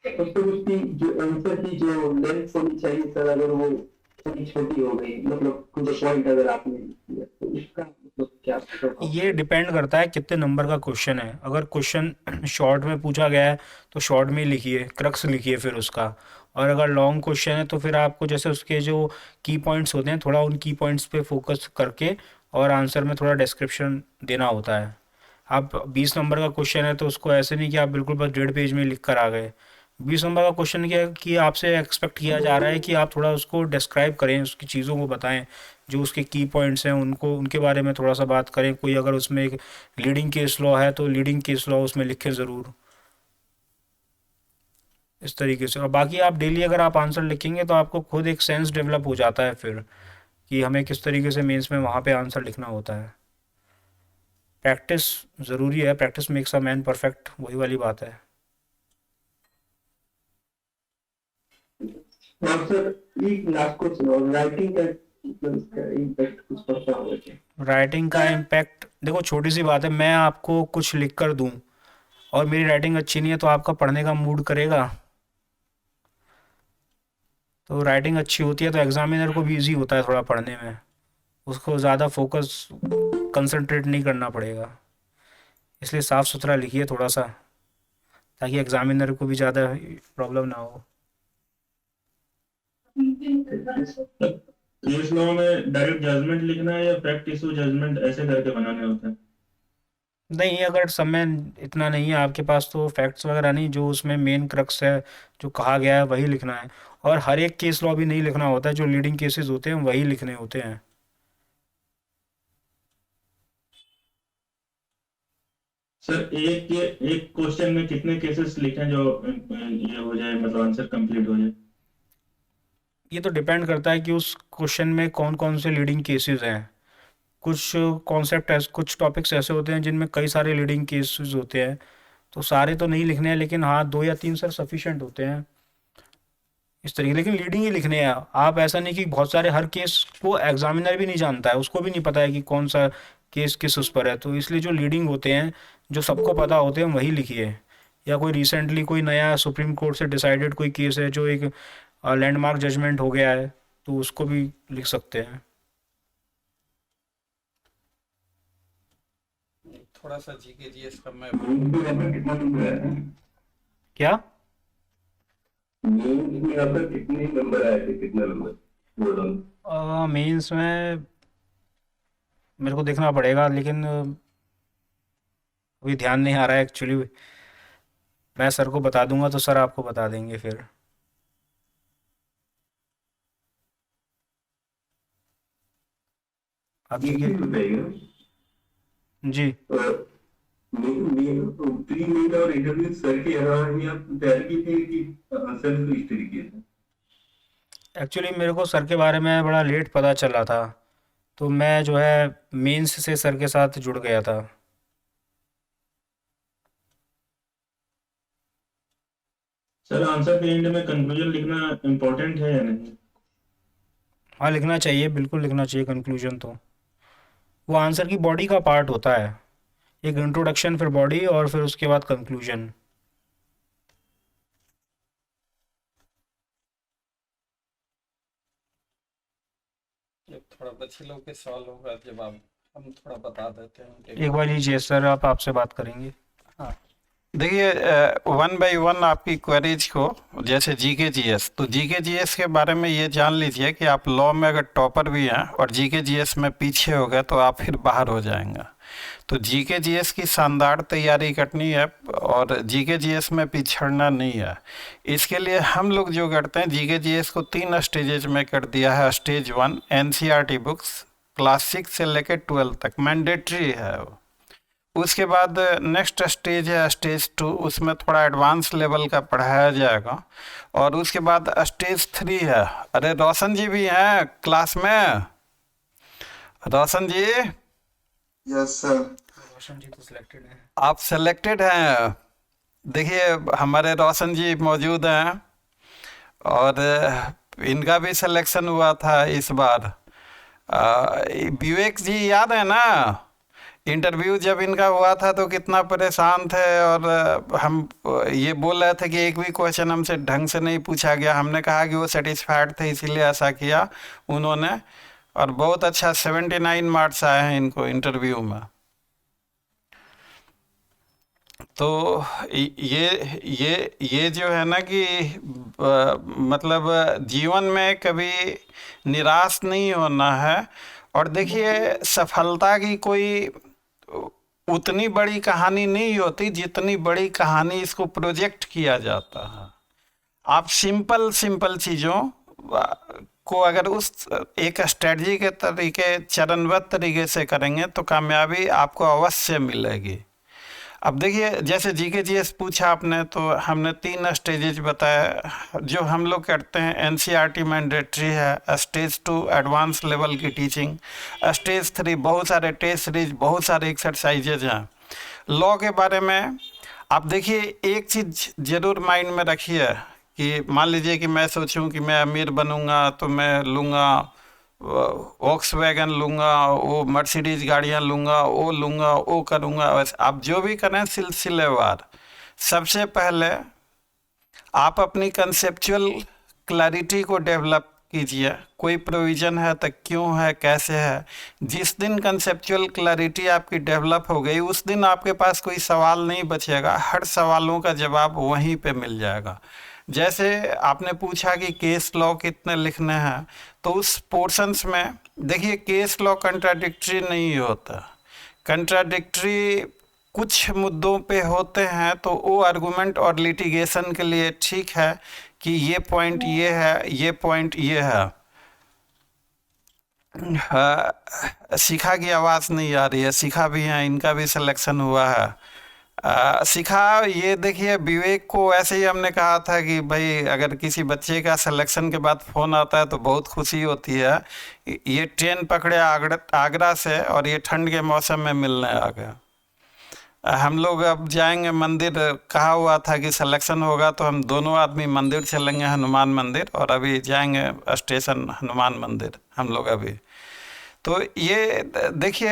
तो फिर उसकी जो आंसर की जो लेंथ होनी चाहिए सर, अगर वो थोड़ी छोटी हो गई, मतलब कुछ पॉइंट अगर आपने किया तो इसका मतलब क्या प्रभाव? ये डिपेंड करता है कितने नंबर का क्वेश्चन है। अगर क्वेश्चन शॉर्ट में पूछा गया है तो शॉर्ट में ही लिखिए, क्रक्स लिखिए फिर उसका। और अगर लॉन्ग क्वेश्चन है तो फिर आपको जैसे उसके जो की पॉइंट्स होते हैं, थोड़ा उन की पॉइंट्स पे फोकस करके और आंसर में थोड़ा डिस्क्रिप्शन देना होता है। आप 20 नंबर का क्वेश्चन है तो उसको ऐसे नहीं कि आप बिल्कुल बस 1.5 पेज में लिख कर आ गए। 20 नंबर का क्वेश्चन क्या है कि आपसे एक्सपेक्ट किया जा रहा है कि आप थोड़ा उसको डिस्क्राइब करें, उसकी चीज़ों को बताएं, जो उसके की पॉइंट्स हैं उनको, उनके बारे में थोड़ा सा बात करें। कोई अगर उसमें एक लीडिंग केस लॉ है तो लीडिंग केस लॉ उसमें लिखें ज़रूर, इस तरीके से। और बाकी आप डेली अगर आप आंसर लिखेंगे तो आपको खुद एक सेंस डेवलप हो जाता है फिर कि हमें किस तरीके से मेंस में वहाँ पे आंसर लिखना होता है। प्रैक्टिस ज़रूरी है, practice makes a man perfect, वही वाली बात है। और सर एक लास्ट क्वेश्चन, और राइटिंग का मतलब इसका इम्पैक्ट कुछ पता होगा क्या? राइटिंग का इम्पैक्ट देखो, छोटी सी बात है, मैं आपको कुछ लिख कर दूं और मेरी राइटिंग अच्छी नहीं है तो आपका पढ़ने का मूड करेगा? तो राइटिंग अच्छी होती है तो एग्जामिनर को भी इजी होता है थोड़ा पढ़ने में, उसको ज़्यादा फोकस कंसंट्रेट नहीं करना पड़ेगा। इसलिए साफ़ सुथरा लिखिए थोड़ा सा, ताकि एग्जामिनर को भी ज़्यादा प्रॉब्लम ना हो। केस लॉ में डायरेक्ट जजमेंट लिखना है या प्रैक्टिस जजमेंट ऐसे करके बनाने होते हैं? नहीं, अगर समय इतना नहीं है आपके पास तो फैक्ट्स वगैरह नहीं, जो उसमें मेन क्रक्स है, जो कहा गया है वही लिखना है। और हर एक केस लॉ भी नहीं लिखना होता है, जो लीडिंग केसेस होते हैं वही लिखने होते हैं। सर एक क्वेश्चन में कितने केसेस लिखें जो ये हो जाए, मतलब आंसर कंप्लीट हो जाए? ये तो डिपेंड करता है कि उस क्वेश्चन में कौन कौन से लीडिंग केसेस हैं। कुछ कॉन्सेप्ट ऐसे, कुछ टॉपिक्स ऐसे होते हैं जिनमें कई सारे लीडिंग केसेस होते हैं, तो सारे तो नहीं लिखने हैं, लेकिन हाँ 2 या 3 सर सफिशिएंट होते हैं इस तरीके। लेकिन लीडिंग ही लिखने हैं आप, ऐसा नहीं कि बहुत सारे, हर केस को एग्जामिनर भी नहीं जानता है, उसको भी नहीं पता है कि कौन सा केस किस उस पर है। तो इसलिए जो लीडिंग होते हैं, जो सबको पता होते हैं, वही लिखिए। या कोई रिसेंटली कोई नया सुप्रीम कोर्ट से डिसाइडेड कोई केस है जो एक लैंडमार्क जजमेंट हो गया है, तो उसको भी लिख सकते हैं। थोड़ा सा जीके जीएस का मैं कितना नंबर है? क्या? में आपका कितने नंबर आए थे, कितना नंबर? मेंस में मेरे को देखना पड़ेगा, लेकिन अभी ध्यान नहीं आ रहा है एक्चुअली। मैं सर को बता दूंगा तो सर आपको बता देंगे फिर। आप जी के जी प्री मेल और इंटरव्यू सर के यहाँ ही आप तैयारी की थी कि सेल्फ स्टडी किए थे? एक्चुअली मेरे को सर के बारे में बड़ा लेट पता चला था, तो मैं जो है मेंस से सर के साथ जुड़ गया था। सर आंसर के एंड में कंक्लूजन लिखना इम्पोर्टेंट है या नहीं? हाँ, लिखना चाहिए, बिल्कुल लिखना चाहिए कंक्लूजन। तो वो आंसर की बॉडी का पार्ट होता है, एक इंट्रोडक्शन, फिर बॉडी, और फिर उसके बाद कंक्लूजन। जब थोड़ा बच्चे लोग के सवाल होगा जवाब हम थोड़ा बता देते हैं उनके एक बार लीजिए सर, आप आपसे बात करेंगे। हाँ, देखिए 1 बाय 1 आपकी क्वेरीज को, जैसे जीके जीएस, तो जीके जीएस के बारे में ये जान लीजिए कि आप लॉ में अगर टॉपर भी हैं और जीके जीएस में पीछे हो गए तो आप फिर बाहर हो जाएंगे। तो जीके जीएस की शानदार तैयारी करनी है और जीके जीएस में पिछड़ना नहीं है। इसके लिए हम लोग जो करते हैं, जीके जीएस को 3 स्टेजेज में कर दिया है। स्टेज 1 एनसीईआरटी बुक्स, क्लास 6 से लेकर 12 तक मैंडेटरी है वो। उसके बाद नेक्स्ट स्टेज है स्टेज 2, उसमें थोड़ा एडवांस लेवल का पढ़ाया जाएगा। और उसके बाद स्टेज 3 है। अरे रोशन जी भी हैं क्लास में? रोशन जी? Yes sir. रोशन जी तो सिलेक्टेड हैं। आप सेलेक्टेड हैं? देखिए हमारे रोशन जी मौजूद हैं और इनका भी सिलेक्शन हुआ था इस बार। विवेक जी याद है ना, इंटरव्यू जब इनका हुआ था तो कितना परेशान थे और हम ये बोल रहे थे कि एक भी क्वेश्चन हमसे ढंग से नहीं पूछा गया। हमने कहा कि वो सेटिस्फाइड थे इसीलिए ऐसा किया उन्होंने, और बहुत अच्छा 79 मार्क्स आए हैं इनको इंटरव्यू में। तो ये जो है ना कि मतलब जीवन में कभी निराश नहीं होना है। और देखिए सफलता की कोई उतनी बड़ी कहानी नहीं होती जितनी बड़ी कहानी इसको प्रोजेक्ट किया जाता है। आप सिंपल सिंपल चीज़ों को अगर उस एक स्ट्रेटजी के तरीके चरणबद्ध तरीके से करेंगे तो कामयाबी आपको अवश्य मिलेगी। अब देखिए, जैसे जीके जीएस पूछा आपने, तो हमने 3 स्टेजेज बताया जो हम लोग करते हैं। एनसीईआरटी मैंडेटरी है, स्टेज 2 एडवांस लेवल की टीचिंग, स्टेज 3 बहुत सारे टेस्ट सीरीज, बहुत सारे एक्सरसाइजेज हैं। लॉ के बारे में आप देखिए, एक चीज़ ज़रूर माइंड में रखिए कि मान लीजिए कि मैं सोचूं कि मैं अमीर बनूंगा तो मैं लूँगा वॉक्सवैगन लूँगा, वो मर्सिडीज गाड़ियाँ लूँगा, वो करूँगा। वैसे आप जो भी करें सिलसिलेवार, सबसे पहले आप अपनी कंसेप्चुअल क्लैरिटी को डेवलप कीजिए। कोई प्रोविज़न है तो क्यों है, कैसे है। जिस दिन कंसेप्चुअल क्लैरिटी आपकी डेवलप हो गई, उस दिन आपके पास कोई सवाल नहीं बचेगा, हर सवालों का जवाब वहीं पे मिल जाएगा। जैसे आपने पूछा कि केस लॉ कितने लिखने हैं, तो उस पोर्शंस में देखिए, केस लॉ कंट्राडिक्टरी नहीं होता। कंट्राडिक्टरी कुछ मुद्दों पे होते हैं तो वो आर्गुमेंट और लिटिगेशन के लिए ठीक है कि ये पॉइंट ये है, ये पॉइंट ये है। शिखा की आवाज़ नहीं आ रही है। शिखा भी हैं, इनका भी सिलेक्शन हुआ है। शिखा, ये देखिए, विवेक को ऐसे ही हमने कहा था कि भाई अगर किसी बच्चे का सिलेक्शन के बाद फ़ोन आता है तो बहुत खुशी होती है। ये ट्रेन पकड़े आगरा से और ये ठंड के मौसम में मिलने आ गया। हम लोग अब जाएंगे मंदिर, कहा हुआ था कि सिलेक्शन होगा तो हम दोनों आदमी मंदिर चलेंगे, हनुमान मंदिर, और अभी जाएंगे स्टेशन हनुमान मंदिर हम लोग अभी। तो ये देखिए,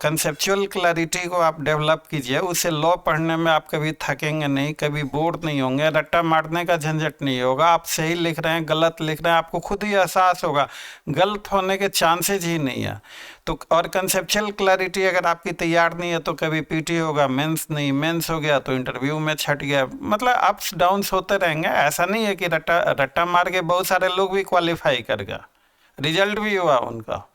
कंसेप्चुअल क्लैरिटी को आप डेवलप कीजिए, उससे लॉ पढ़ने में आप कभी थकेंगे नहीं, कभी बोर नहीं होंगे, रट्टा मारने का झंझट नहीं होगा। आप सही लिख रहे हैं, गलत लिख रहे हैं, आपको खुद ही एहसास होगा, गलत होने के चांसेज ही नहीं है। तो और कंसेप्चुअल क्लैरिटी अगर आपकी तैयार नहीं है तो कभी पीटी होगा, मेंस नहीं, मेंस हो गया तो इंटरव्यू में छट गया। मतलब अप्स डाउन्स होते रहेंगे। ऐसा नहीं है कि रट्टा मार के बहुत सारे लोग भी क्वालिफाई कर गया, रिजल्ट भी हुआ उनका।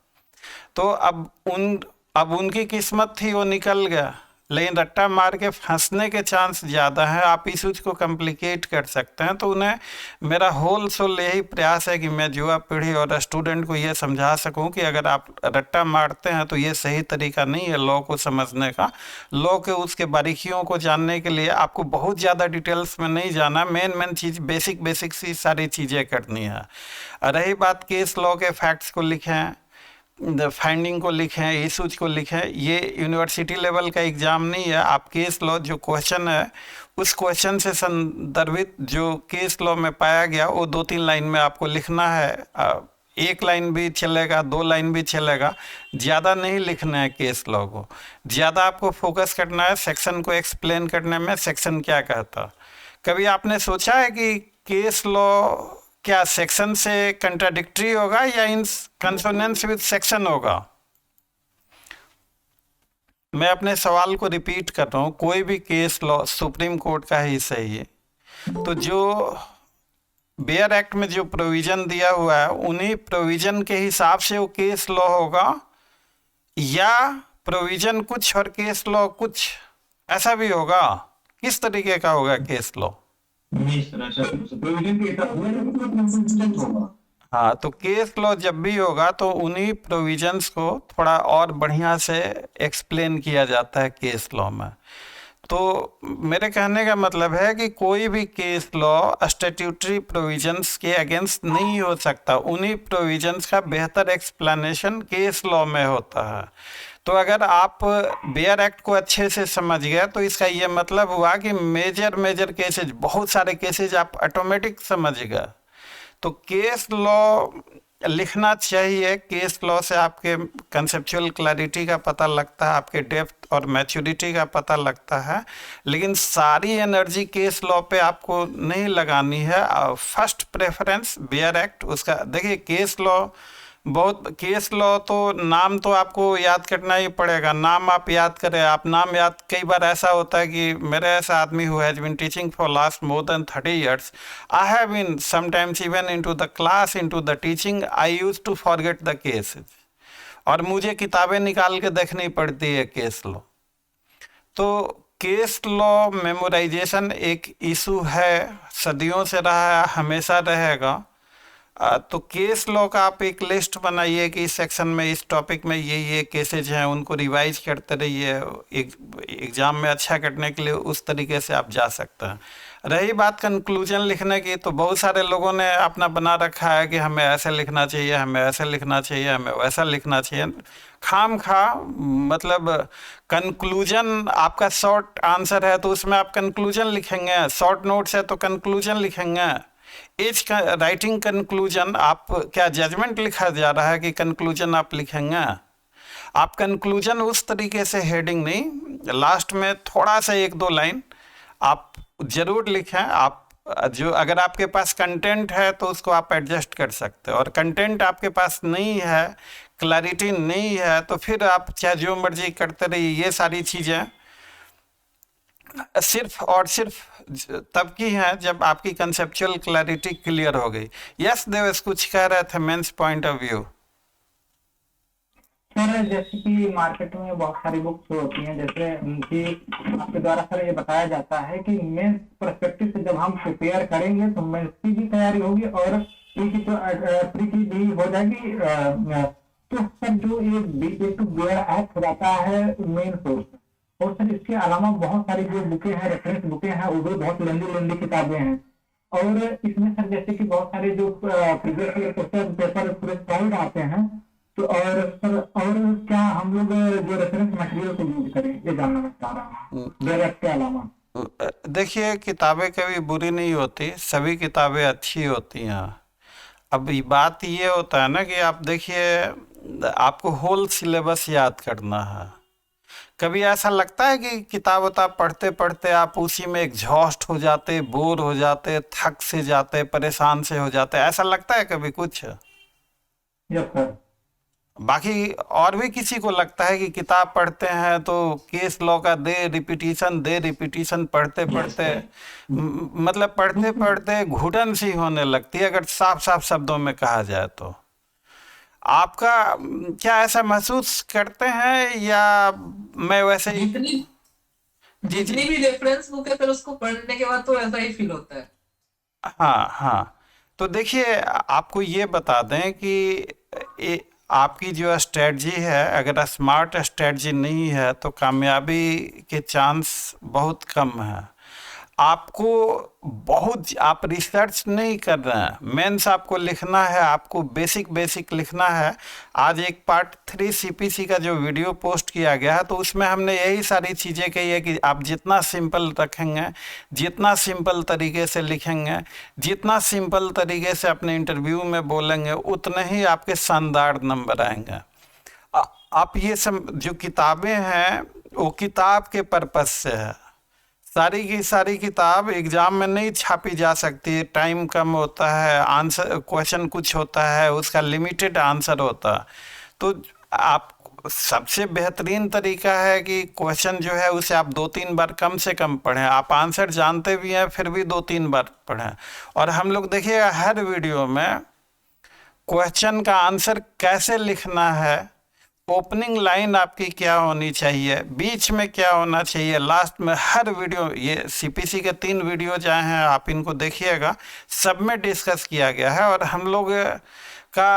तो अब उनकी किस्मत थी, वो निकल गया, लेकिन रट्टा मार के फंसने के चांस ज़्यादा हैं। आप इशूज को कॉम्प्लिकेट कर सकते हैं। तो उन्हें मेरा होल सोल यही प्रयास है कि मैं युवा पीढ़ी और स्टूडेंट को ये समझा सकूं कि अगर आप रट्टा मारते हैं तो ये सही तरीका नहीं है लॉ को समझने का। लॉ के उसके बारीकियों को जानने के लिए आपको बहुत ज़्यादा डिटेल्स में नहीं जाना, मेन चीज़ बेसिक सी सारी चीज़ें करनी है। रही बात केस लॉ के फैक्ट्स को लिखें, फाइंडिंग को लिखें, इशूज को लिखें, ये यूनिवर्सिटी लेवल का एग्ज़ाम नहीं है। आप केस लॉ जो क्वेश्चन है, उस क्वेश्चन से संदर्भित जो केस लॉ में पाया गया वो 2-3 लाइन में आपको लिखना है। 1 लाइन भी चलेगा, 2 लाइन भी चलेगा, ज़्यादा नहीं लिखना है केस लॉ को। ज़्यादा आपको फोकस करना है सेक्शन को एक्सप्लेन करने में, सेक्शन क्या कहता। कभी आपने सोचा है कि केस लॉ क्या सेक्शन से कंट्राडिक्टरी होगा या इन कंसोनेंस विद सेक्शन होगा? मैं अपने सवाल को रिपीट कर रहा हूँ। कोई भी केस लॉ सुप्रीम कोर्ट का ही सही है, तो जो बेयर एक्ट में जो प्रोविज़न दिया हुआ है उन्हीं प्रोविज़न के हिसाब से वो केस लॉ होगा, या प्रोविज़न कुछ और केस लॉ कुछ, ऐसा भी होगा? किस तरीके का होगा केस लॉ? हाँ, तो केस लॉ जब भी होगा तो उन्हीं प्रोविजंस को थोड़ा और बढ़िया से एक्सप्लेन किया जाता है केस लॉ में। तो मेरे कहने का मतलब है कि कोई भी केस लॉ स्टैट्यूटरी प्रोविजंस के अगेंस्ट नहीं हो सकता। उन्हीं प्रोविजंस का बेहतर एक्सप्लेनेशन केस लॉ में होता है। तो अगर आप बेयर एक्ट को अच्छे से समझ गए तो इसका ये मतलब हुआ कि मेजर केसेज, बहुत सारे केसेज आप ऑटोमेटिक समझ गए। तो केस लॉ लिखना चाहिए। केस लॉ से आपके कंसेप्चुअल क्लैरिटी का पता लगता है, आपके डेप्थ और मैच्योरिटी का पता लगता है, लेकिन सारी एनर्जी केस लॉ पे आपको नहीं लगानी है। फर्स्ट प्रेफरेंस बेयर एक्ट, उसका देखिए केस लॉ केस लॉ तो नाम तो आपको याद करना ही पड़ेगा। नाम आप याद करें, आप नाम याद, कई बार ऐसा होता है कि मेरे ऐसा आदमी who has been teaching for last more than 30 years, I have been sometimes even into the class, into the teaching, I use to forget the cases, और मुझे किताबें निकाल के देखनी पड़ती है केस लॉ। तो केस लॉ मेमोराइजेशन एक इशू है, सदियों से रहा है, हमेशा रहेगा। तो केस लॉ का आप एक लिस्ट बनाइए कि इस सेक्शन में, इस टॉपिक में ये केसेज हैं, उनको रिवाइज करते रहिए। एग्ज़ाम में अच्छा करने के लिए उस तरीके से आप जा सकते हैं। रही बात कंक्लूजन लिखने की, तो बहुत सारे लोगों ने अपना बना रखा है कि हमें ऐसे लिखना चाहिए, हमें ऐसे लिखना चाहिए, हमें वैसा लिखना चाहिए। खाम खा मतलब कंक्लूजन आपका शॉर्ट आंसर है तो उसमें आप कंक्लूजन लिखेंगे, शॉर्ट नोट्स है तो कंक्लूजन लिखेंगे। एज का राइटिंग कंक्लूजन, आप क्या जजमेंट लिखा जा रहा है कि कंक्लूजन आप लिखेंगे? आप कंक्लूजन उस तरीके से हेडिंग नहीं, लास्ट में थोड़ा सा 1-2 लाइन आप जरूर लिखें। आप जो अगर आपके पास कंटेंट है तो उसको आप एडजस्ट कर सकते हो, और कंटेंट आपके पास नहीं है, क्लैरिटी नहीं है, तो फिर आप चाहे जो मर्जी करते रहिए। ये सारी चीज़ें सिर्फ और सिर्फ तब की है जब आपकी कंसेप्चुअल क्लैरिटी क्लियर हो गई। यस देवेश, कुछ कह रहे थे men's point of view. Sir जैसे कि मार्केट में बहुत सारी बुक्स होती हैं, जैसे कि आपके द्वारा सर ये बताया जाता है कि मेंस पर्सपेक्टिव से जब हम प्रिपेयर करेंगे तो मेंस की भी तैयारी होगी और प्री की प्री की भी हो जाएगी। तो सर जो ये टू बियर एक्ट हो जाता है मेन सोर्स, और सर इसके अलावा बहुत सारी जो बुकें हैं, रेफरेंस बुकें हैं, वो भी बहुत लंबी किताबें हैं। और इसमें सर जैसे कि बहुत सारे जो प्रीवियस ईयर क्वेश्चन पेपर पूरे सॉल्व आते हैं, तो और सर और क्या हम लोग जो रेफरेंस मटेरियल को यूज करें, ये जानना मैं चाह रहा हूँ डायरेक्ट के अलावा। देखिए, किताबें कभी बुरी नहीं होती, सभी किताबें अच्छी होती हैं। अब बात ये होता है ना कि आप देखिए, आपको होल सिलेबस याद करना है। कभी ऐसा लगता है कि किताब उताब पढ़ते पढ़ते आप उसी में एग्जॉस्ट हो जाते, बोर हो जाते, थक से जाते, परेशान से हो जाते, ऐसा लगता है कभी कुछ? Yes sir. बाकी और भी किसी को लगता है कि किताब पढ़ते हैं तो केस लॉ का दे रिपीटिशन पढ़ते पढ़ते मतलब पढ़ते पढ़ते घुटन सी होने लगती है, अगर साफ साफ शब्दों में कहा जाए तो। आपका क्या ऐसा महसूस करते हैं, या मैं वैसे ही? जितनी भी रेफरेंस बुक है फिर उसको पढ़ने के बाद तो ऐसा ही फील होता है। हाँ, तो देखिए, आपको ये बता दें कि आपकी जो स्ट्रेटजी है, अगर स्मार्ट स्ट्रेटजी नहीं है तो कामयाबी के चांस बहुत कम है। आपको आप रिसर्च नहीं कर रहे हैं, मेंस आपको लिखना है, आपको बेसिक लिखना है। आज एक पार्ट 3 CPC का जो वीडियो पोस्ट किया गया है, तो उसमें हमने यही सारी चीज़ें कही है कि आप जितना सिंपल रखेंगे, जितना सिंपल तरीके से लिखेंगे, जितना सिंपल तरीके से अपने इंटरव्यू में बोलेंगे, उतने ही आपके शानदार नंबर आएंगे। आप ये सब जो किताबें हैं वो किताब के पर्पस से है। सारी की सारी किताब एग्ज़ाम में नहीं छापी जा सकती, टाइम कम होता है, आंसर क्वेश्चन कुछ होता है, उसका लिमिटेड आंसर होता है। तो आप सबसे बेहतरीन तरीका है कि क्वेश्चन जो है उसे आप 2-3 बार कम से कम पढ़ें। आप आंसर जानते भी हैं फिर भी 2-3 बार पढ़ें। और हम लोग देखिएगा हर वीडियो में क्वेश्चन का आंसर कैसे लिखना है, ओपनिंग लाइन आपकी क्या होनी चाहिए, बीच में क्या होना चाहिए, लास्ट में, हर वीडियो, ये CPC के 3 वीडियो जो हैं आप इनको देखिएगा, सब में डिस्कस किया गया है। और हम लोग का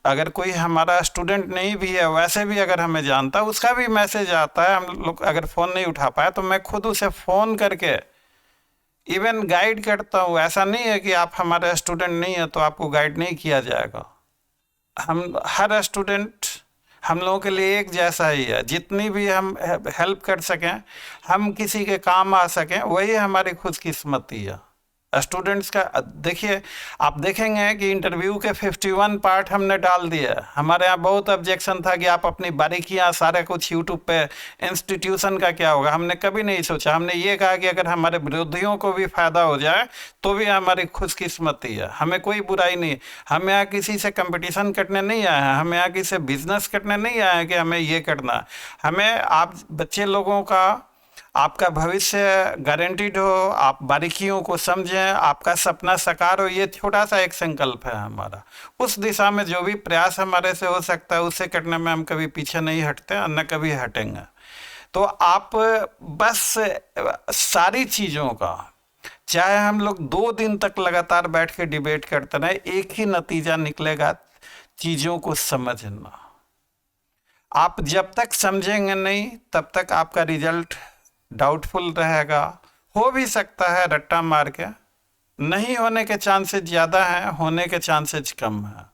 अगर कोई हमारा स्टूडेंट नहीं भी है, वैसे भी अगर हमें जानता है, उसका भी मैसेज आता है। हम लोग अगर फ़ोन नहीं उठा पाए तो मैं खुद उसे फ़ोन करके इवन गाइड करता हूँ। ऐसा नहीं है कि आप हमारे स्टूडेंट नहीं है तो आपको गाइड नहीं किया जाएगा। हम हर स्टूडेंट हम लोगों के लिए एक जैसा ही है। जितनी भी हम हेल्प कर सकें, हम किसी के काम आ सकें, वही हमारी खुशकिस्मती है। स्टूडेंट्स का देखिए, आप देखेंगे कि इंटरव्यू के 51 पार्ट हमने डाल दिए। हमारे यहाँ बहुत ऑब्जेक्शन था कि आप अपनी बारीकियाँ सारा कुछ यूट्यूब पे, इंस्टीट्यूशन का क्या होगा, हमने कभी नहीं सोचा। हमने ये कहा कि अगर हमारे विरोधियों को भी फ़ायदा हो जाए तो भी हमारी खुशकिस्मती है, हमें कोई बुराई नहीं। हम यहाँ किसी से कंपटीशन करने नहीं आए हैं, हम यहाँ किसी से बिजनेस करने नहीं आए हैं कि हमें ये करना है। हमें आप बच्चे लोगों का, आपका भविष्य गारंटीड हो, आप बारीकियों को समझें, आपका सपना साकार हो, ये छोटा सा एक संकल्प है हमारा। उस दिशा में जो भी प्रयास हमारे से हो सकता है उसे करने में हम कभी पीछे नहीं हटते और न कभी हटेंगे। तो आप बस सारी चीज़ों का, चाहे हम लोग 2 दिन तक लगातार बैठ के डिबेट करते रहे, एक ही नतीजा निकलेगा, चीज़ों को समझना। आप जब तक समझेंगे नहीं तब तक आपका रिजल्ट डाउटफुल रहेगा। हो भी सकता है रट्टा मार के, नहीं होने के चांसेस ज़्यादा हैं, होने के चांसेस कम हैं।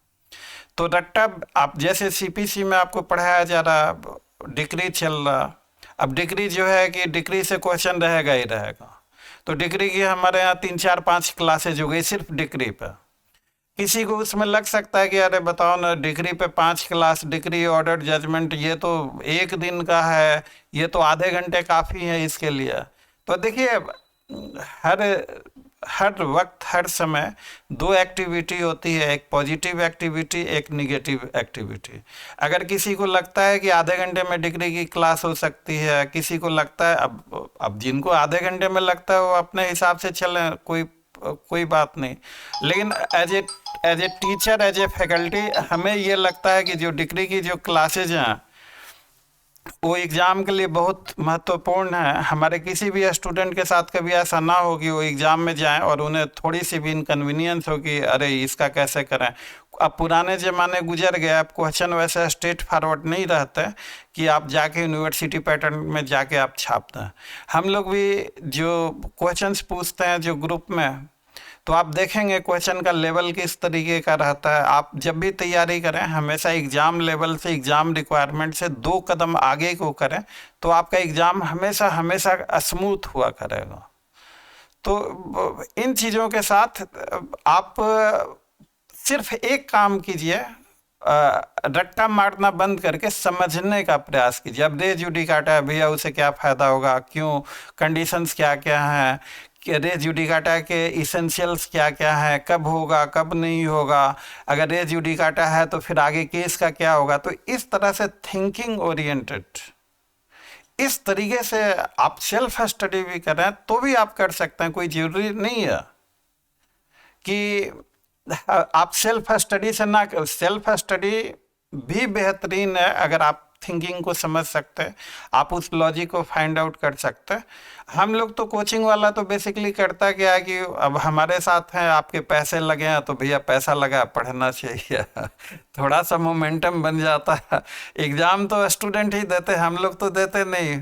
तो रट्टा, आप जैसे सीपीसी में आपको पढ़ाया जा रहा, डिग्री चल रहा, अब डिग्री जो है कि डिग्री से क्वेश्चन रहेगा ही रहेगा। तो डिग्री की हमारे यहाँ 3 4 5 क्लासेज हो गई सिर्फ डिग्री पे। किसी को उसमें लग सकता है कि अरे बताओ ना, डिग्री पे 5 क्लास, डिग्री ऑर्डर जजमेंट, ये तो 1 दिन का है, ये तो आधे घंटे काफ़ी है इसके लिए। तो देखिए, हर वक्त हर समय 2 एक्टिविटी होती है, एक पॉजिटिव एक्टिविटी, एक निगेटिव एक्टिविटी। अगर किसी को लगता है कि आधे घंटे में डिग्री की क्लास हो सकती है, किसी को लगता है, अब जिनको आधे घंटे में लगता है वो अपने हिसाब से चलें, कोई बात नहीं। लेकिन as a teacher, as a faculty, हमें ये लगता है कि जो डिग्री की जो क्लासेज हैं वो एग्ज़ाम के लिए बहुत महत्वपूर्ण है। हमारे किसी भी स्टूडेंट के साथ कभी ऐसा ना हो कि वो एग्ज़ाम में जाएं और उन्हें थोड़ी सी भी इनकन्वीनियंस हो कि अरे इसका कैसे करें। अब पुराने ज़माने गुजर गए, अब क्वेश्चन वैसे स्ट्रेट फॉरवर्ड नहीं रहते कि आप जाके यूनिवर्सिटी पैटर्न में जाके आप छापते हैं। हम लोग भी जो क्वेश्चंस पूछते हैं जो ग्रुप में, तो आप देखेंगे क्वेश्चन का लेवल किस तरीके का रहता है। आप जब भी तैयारी करें हमेशा एग्ज़ाम लेवल से, एग्ज़ाम रिक्वायरमेंट से 2 कदम आगे को करें, तो आपका एग्ज़ाम हमेशा स्मूथ हुआ करेगा। तो इन चीज़ों के साथ आप सिर्फ एक काम कीजिए, रट्टा मारना बंद करके समझने का प्रयास कीजिए। अब रे जुडिकाटा है भैया, उसे क्या फ़ायदा होगा, क्यों, कंडीशंस क्या क्या हैं, कि रे जुडिकाटा के इसेंशियल्स क्या क्या है, कब होगा कब नहीं होगा, अगर रे जुडिकाटा है तो फिर आगे केस का क्या होगा। तो इस तरह से थिंकिंग ओरिएंटेड, इस तरीके से आप सेल्फ स्टडी भी करें तो भी आप कर सकते हैं। कोई ज़रूरी नहीं है कि आप सेल्फ स्टडी से ना, सेल्फ स्टडी भी बेहतरीन है अगर आप थिंकिंग को समझ सकते हैं, आप उस लॉजिक को फाइंड आउट कर सकते हैं। हम लोग तो कोचिंग वाला तो बेसिकली करता क्या है कि अब हमारे साथ हैं, आपके पैसे लगे हैं तो भैया पैसा लगा, पढ़ना चाहिए थोड़ा सा मोमेंटम बन जाता है। एग्ज़ाम तो स्टूडेंट ही देते हैं, हम लोग तो देते नहीं।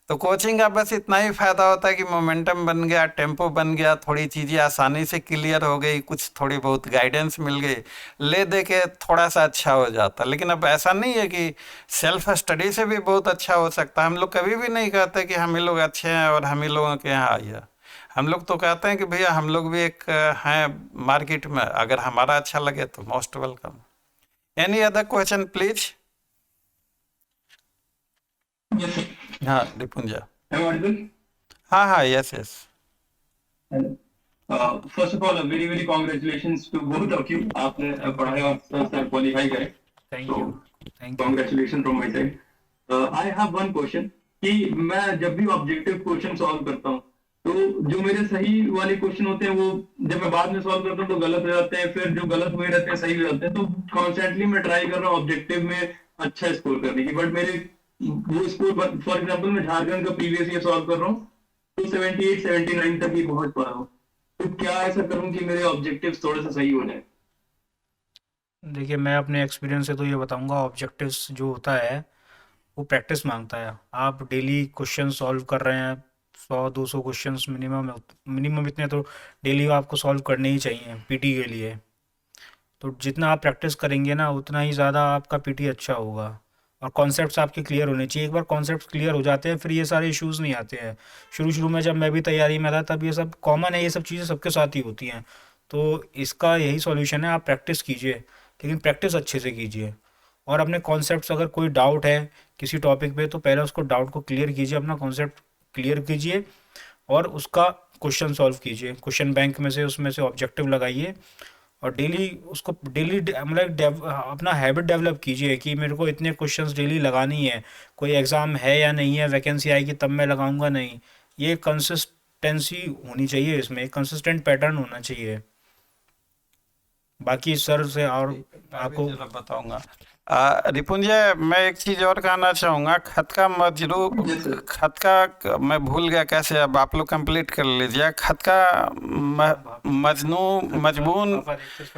तो कोचिंग का बस इतना ही फ़ायदा होता है कि मोमेंटम बन गया, टेम्पो बन गया, थोड़ी चीज़ें आसानी से क्लियर हो गई, कुछ थोड़ी बहुत गाइडेंस मिल गई, ले दे के थोड़ा सा अच्छा हो जाता। लेकिन अब ऐसा नहीं है कि सेल्फ स्टडी से भी बहुत अच्छा हो सकता है। हम लोग कभी भी नहीं कहते कि हम ही लोग अच्छे हैं और हम ही लोगों के यहाँ आइए। हम लोग तो कहते हैं कि भैया हम लोग भी एक हैं मार्केट में, अगर हमारा अच्छा लगे तो most welcome. Any other question please? Yes, sir. हाँ रिपुंजा। Am I audible? हाँ yes. First of all, a very very congratulations to both of you. आपने पढ़ाई और सर क्वालिफाई करे। Thank you. Congratulations from my side. I have one question कि मैं जब भी ऑब्जेक्टिव क्वेश्चन सॉल्व करता हूँ तो जो मेरे सही वाले क्वेश्चन होते हैं वो जब मैं बाद में सॉल्व करता हूँ तो गलत हो जाते हैं, फिर जो गलत हुए रहते हैं सही हो जाते हैं। तो कॉन्स्टेंटली मैं ट्राई कर रहा हूँ ऑब्जेक्टिव में अच्छा स्कोर करने की, बट मेरे वो स्कोर, फॉर एग्जांपल मैं झारखंड का प्रीवियस ईयर सॉल्व कर रहा हूँ तो 78 79 तक ही पहुंच पा रहा हूँ। तो क्या ऐसा करूँ कि मेरे ऑब्जेक्टिव्स थोड़े से सही हो जाए? देखिए, मैं अपने एक्सपीरियंस से तो ये बताऊंगा, ऑब्जेक्टिव्स जो होता है वो प्रैक्टिस मांगता है। आप डेली क्वेश्चन सॉल्व कर रहे हैं, 100-200 क्वेश्चंस मिनिमम इतने तो डेली आपको सॉल्व करने ही चाहिए पीटी के लिए। तो जितना आप प्रैक्टिस करेंगे ना उतना ही ज़्यादा आपका पीटी अच्छा होगा। और कॉन्सेप्ट्स आपके क्लियर होने चाहिए। एक बार कॉन्सेप्ट्स क्लियर हो जाते हैं फिर ये सारे इश्यूज़ नहीं आते हैं। शुरू में जब मैं भी तैयारी में था तब ये सब कॉमन है, ये सब चीज़ें सबके साथ ही होती हैं। तो इसका यही सॉल्यूशन है, आप प्रैक्टिस कीजिए, लेकिन प्रैक्टिस अच्छे से कीजिए। और अपने कॉन्सेप्ट्स, अगर कोई डाउट है किसी टॉपिक पे तो पहले उसको डाउट को क्लियर कीजिए, अपना कॉन्सेप्ट क्लियर कीजिए और उसका क्वेश्चन सॉल्व कीजिए। क्वेश्चन बैंक में से उसमें से ऑब्जेक्टिव लगाइए और डेली उसको मतलब अपना हैबिट डेवलप कीजिए कि मेरे को इतने क्वेश्चंस डेली लगानी है। कोई एग्ज़ाम है या नहीं है, वैकेंसी आएगी तब मैं लगाऊंगा नहीं। ये कंसिस्टेंसी होनी चाहिए, इसमें कंसिस्टेंट पैटर्न होना चाहिए। बाकी सर से और आपको बताऊंगा रिपुंजय, मैं एक चीज और कहना चाहूंगा। खत का Yes, sir. खत का मैं भूल गया कैसे, अब आप लोग कंप्लीट कर लीजिए। खत का मजमून,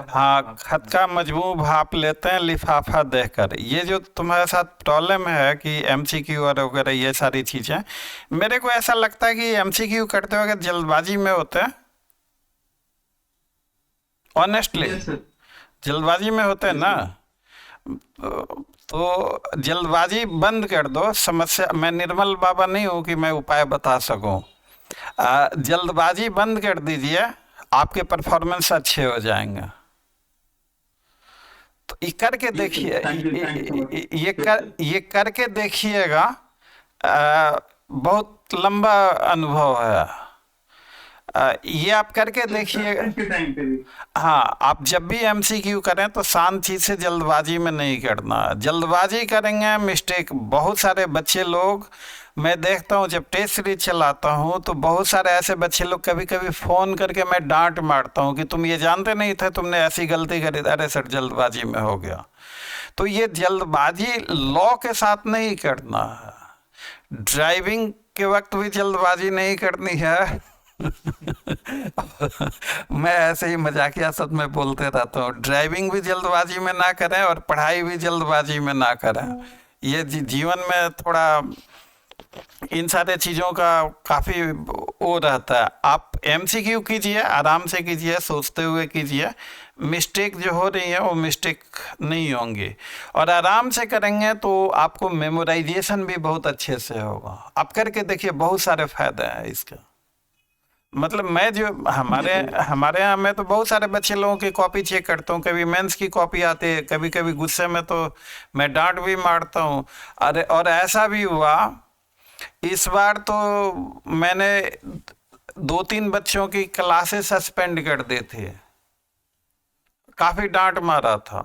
हाँ, खत का मजमू भाप लेते हैं लिफाफा देखकर। ये जो तुम्हारे साथ प्रॉब्लम है कि एमसीक्यू और वगैरह ये सारी चीजें, मेरे को ऐसा लगता है कि एमसीक्यू करते वक्त जल्दबाजी में होते हैं। Honestly Yes, sir. जल्दबाजी में होते हैं ना, तो जल्दबाजी बंद कर दो। समस्या, मैं निर्मल बाबा नहीं हूं कि मैं उपाय बता सकूं। जल्दबाजी बंद कर दीजिए, आपके परफॉर्मेंस अच्छे हो जाएंगे। तो ये करके देखिए, Thank you, thank you so much. ये करके देखिएगा। बहुत लंबा अनुभव है। ये आप करके देखिए। Test के टाइम पे भी हाँ, आप जब भी एमसीक्यू करें तो शांत चीज से, जल्दबाजी में नहीं करना। जल्दबाजी करेंगे मिस्टेक। बहुत सारे बच्चे लोग, मैं देखता हूँ जब टेस्ट सीरीज चलाता हूँ तो बहुत सारे ऐसे बच्चे लोग कभी कभी फ़ोन करके मैं डांट मारता हूँ कि तुम ये जानते नहीं थे, तुमने ऐसी गलती करी। अरे सर, जल्दबाजी में हो गया। तो ये जल्दबाजी लॉ के साथ नहीं करना है। ड्राइविंग के वक्त भी जल्दबाजी नहीं करनी है। मैं ऐसे ही मजाकिया सद में बोलते रहता हूँ। ड्राइविंग भी जल्दबाजी में ना करें और पढ़ाई भी जल्दबाजी में ना करें। ये जीवन में थोड़ा इन सारे चीज़ों का काफ़ी वो रहता है। आप एमसीक्यू कीजिए, आराम से कीजिए, सोचते हुए कीजिए। मिस्टेक जो हो रही है वो मिस्टेक नहीं होंगी, और आराम से करेंगे तो आपको मेमोराइजेशन भी बहुत अच्छे से होगा। आप करके देखिए, बहुत सारे फायदे हैं इसके। मतलब मैं जो हमारे यहाँ मैं तो बहुत सारे बच्चे लोगों की कॉपी चेक करता हूँ। कभी मेंस की कॉपी आती है, कभी कभी गुस्से में तो मैं डांट भी मारता हूँ। अरे, और ऐसा भी हुआ इस बार तो मैंने 2-3 बच्चों की क्लासेस सस्पेंड कर दी थी। काफ़ी डांट मारा था।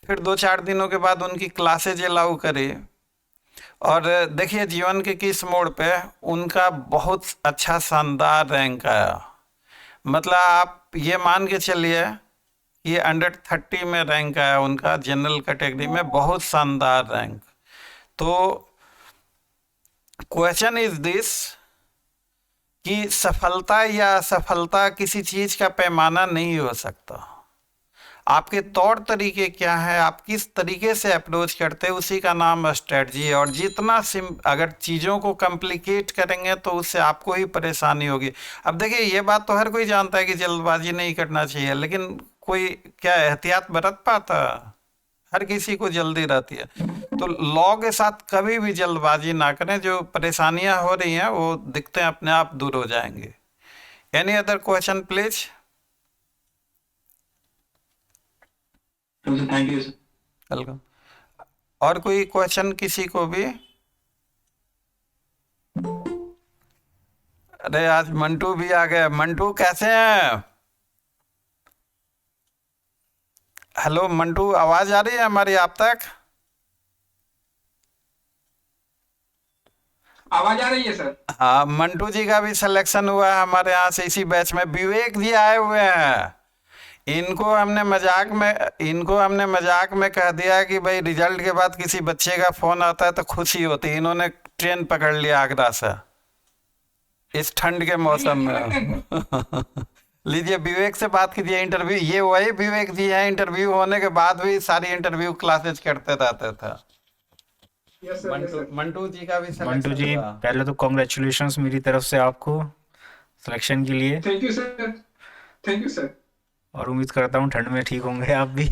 फिर 2-4 दिनों के बाद उनकी क्लासेज अलाउ करी, और देखिए जीवन के किस मोड़ पे उनका बहुत अच्छा शानदार रैंक आया। मतलब आप ये मान के चलिए, ये अंडर 30 में रैंक आया उनका, जनरल कैटेगरी में, बहुत शानदार रैंक। तो क्वेश्चन इज दिस कि सफलता या असफलता किसी चीज का पैमाना नहीं हो सकता। आपके तौर तरीके क्या है, आप किस तरीके से अप्रोच करते हैं, उसी का नाम स्ट्रेटजी है। और जितना अगर चीज़ों को कॉम्प्लिकेट करेंगे तो उससे आपको ही परेशानी होगी। अब देखिए, ये बात तो हर कोई जानता है कि जल्दबाजी नहीं करना चाहिए, लेकिन कोई क्या एहतियात बरत पाता है? हर किसी को जल्दी रहती है। तो लॉ के साथ कभी भी जल्दबाजी ना करें। जो परेशानियां हो रही हैं वो दिखते हैं अपने आप दूर हो जाएंगे। Any other question please? Thank you sir. Welcome. और कोई क्वेश्चन किसी को भी? अरे आज मंटू भी आ गए। मंटू कैसे हैं? हेलो मंटू, आवाज आ रही है हमारी आप तक? आवाज आ रही है सर? हाँ, मंटू जी का भी सिलेक्शन हुआ है हमारे यहाँ से, इसी बैच में। विवेक जी आए हुए हैं। इनको हमने मजाक में कह दिया कि भाई रिजल्ट के बाद किसी बच्चे का फोन आता है तो खुशी होती है। इन्होंने ट्रेन पकड़ लिया आगरा से इस ठंड के मौसम में। लीजिए, विवेक से बात कीजिए। इंटरव्यू, ये वही विवेक जी हैं, इंटरव्यू होने के बाद भी सारी इंटरव्यू क्लासेज करते रहते थे। मंटू जी का भी मंटू जी, हुआ। पहले तो कॉन्ग्रेचुलेशंस मेरी तरफ से आपको सिलेक्शन के लिए, thank you sir, thank you sir. और उम्मीद करता हूँ ठंड में ठीक होंगे आप भी।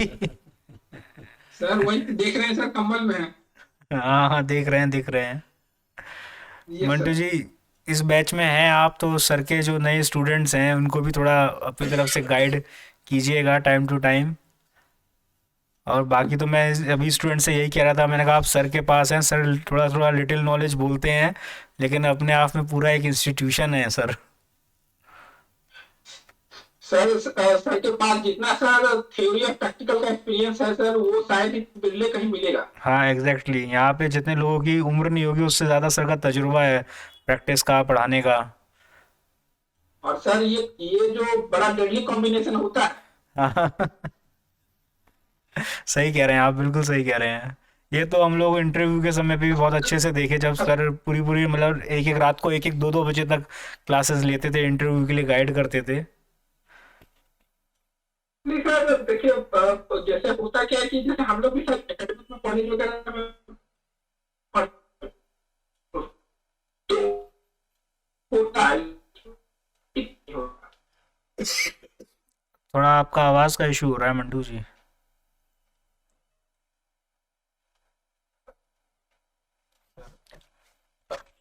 सर वही देख रहे हैं सर, कंबल में है। हाँ हाँ, देख रहे हैं। Yes, Mantu sir. जी, इस बैच में हैं आप, तो सर के जो नए स्टूडेंट्स हैं उनको भी थोड़ा अपनी तरफ से गाइड कीजिएगा टाइम टू टाइम। और बाकी तो मैं अभी स्टूडेंट से यही कह रहा था, मैंने कहा आप सर के पास हैं, सर थोड़ा लिटिल नॉलेज बोलते हैं, लेकिन अपने आप में पूरा एक इंस्टीट्यूशन है सर। सर के पास जितना सर थ्योरी और प्रैक्टिकल का एक्सपीरियंस है सर, वो शायद ही बिरले कहीं मिलेगा। हाँ एग्जैक्टली, यहाँ पे जितने लोगों की उम्र नहीं होगी उससे ज़्यादा सर का तजुर्बा है प्रैक्टिस का, पढ़ाने का। और सर ये जो बड़ा डेडली कॉम्बिनेशन होता है, सही कह रहे हैं आप, बिल्कुल सही कह रहे हैं। ये तो हम लोग इंटरव्यू के समय पे भी बहुत अच्छे से देखे, जब सर पूरी पूरी मतलब एक एक रात को 1-1 2-2 बजे तक क्लासेस लेते थे, इंटरव्यू के लिए गाइड करते थे। नहीं सर देखिए जैसे होता क्या है कि जैसे हम लोग भी सर एकेडमिक में कॉलेज वगैरह में तो होता है। थोड़ा आपका आवाज़ का इशू हो रहा है मंटू जी।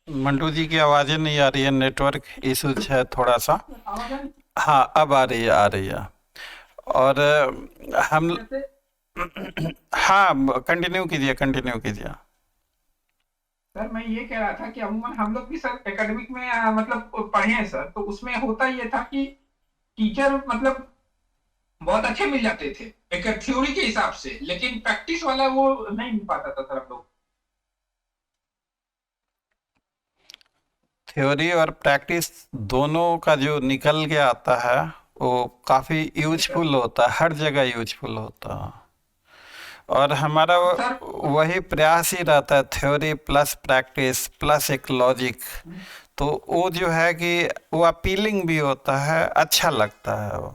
मंटू जी की आवाज़ें नहीं आ रही है, नेटवर्क इशूज है थोड़ा सा। हाँ, अब आ रही है, आ रही है। और हम हाँ, कंटिन्यू कीजिए, कंटिन्यू कीजिए। सर मैं ये कह रहा था कि अमूमन हम लोग भी सर एकेडमिक में मतलब पढ़े हैं सर, तो उसमें होता ये था कि टीचर मतलब बहुत अच्छे मिल जाते थे एक थ्योरी के हिसाब से, लेकिन प्रैक्टिस वाला वो नहीं मिल पाता था सर हम लोग। थ्योरी और प्रैक्टिस दोनों का जो निकल के आता है वो काफ़ी यूजफुल होता है, हर जगह यूजफुल होता है। और हमारा वही प्रयास ही रहता है, थ्योरी प्लस प्रैक्टिस प्लस एक लॉजिक। तो वो जो है कि वो अपीलिंग भी होता है, अच्छा लगता है वो।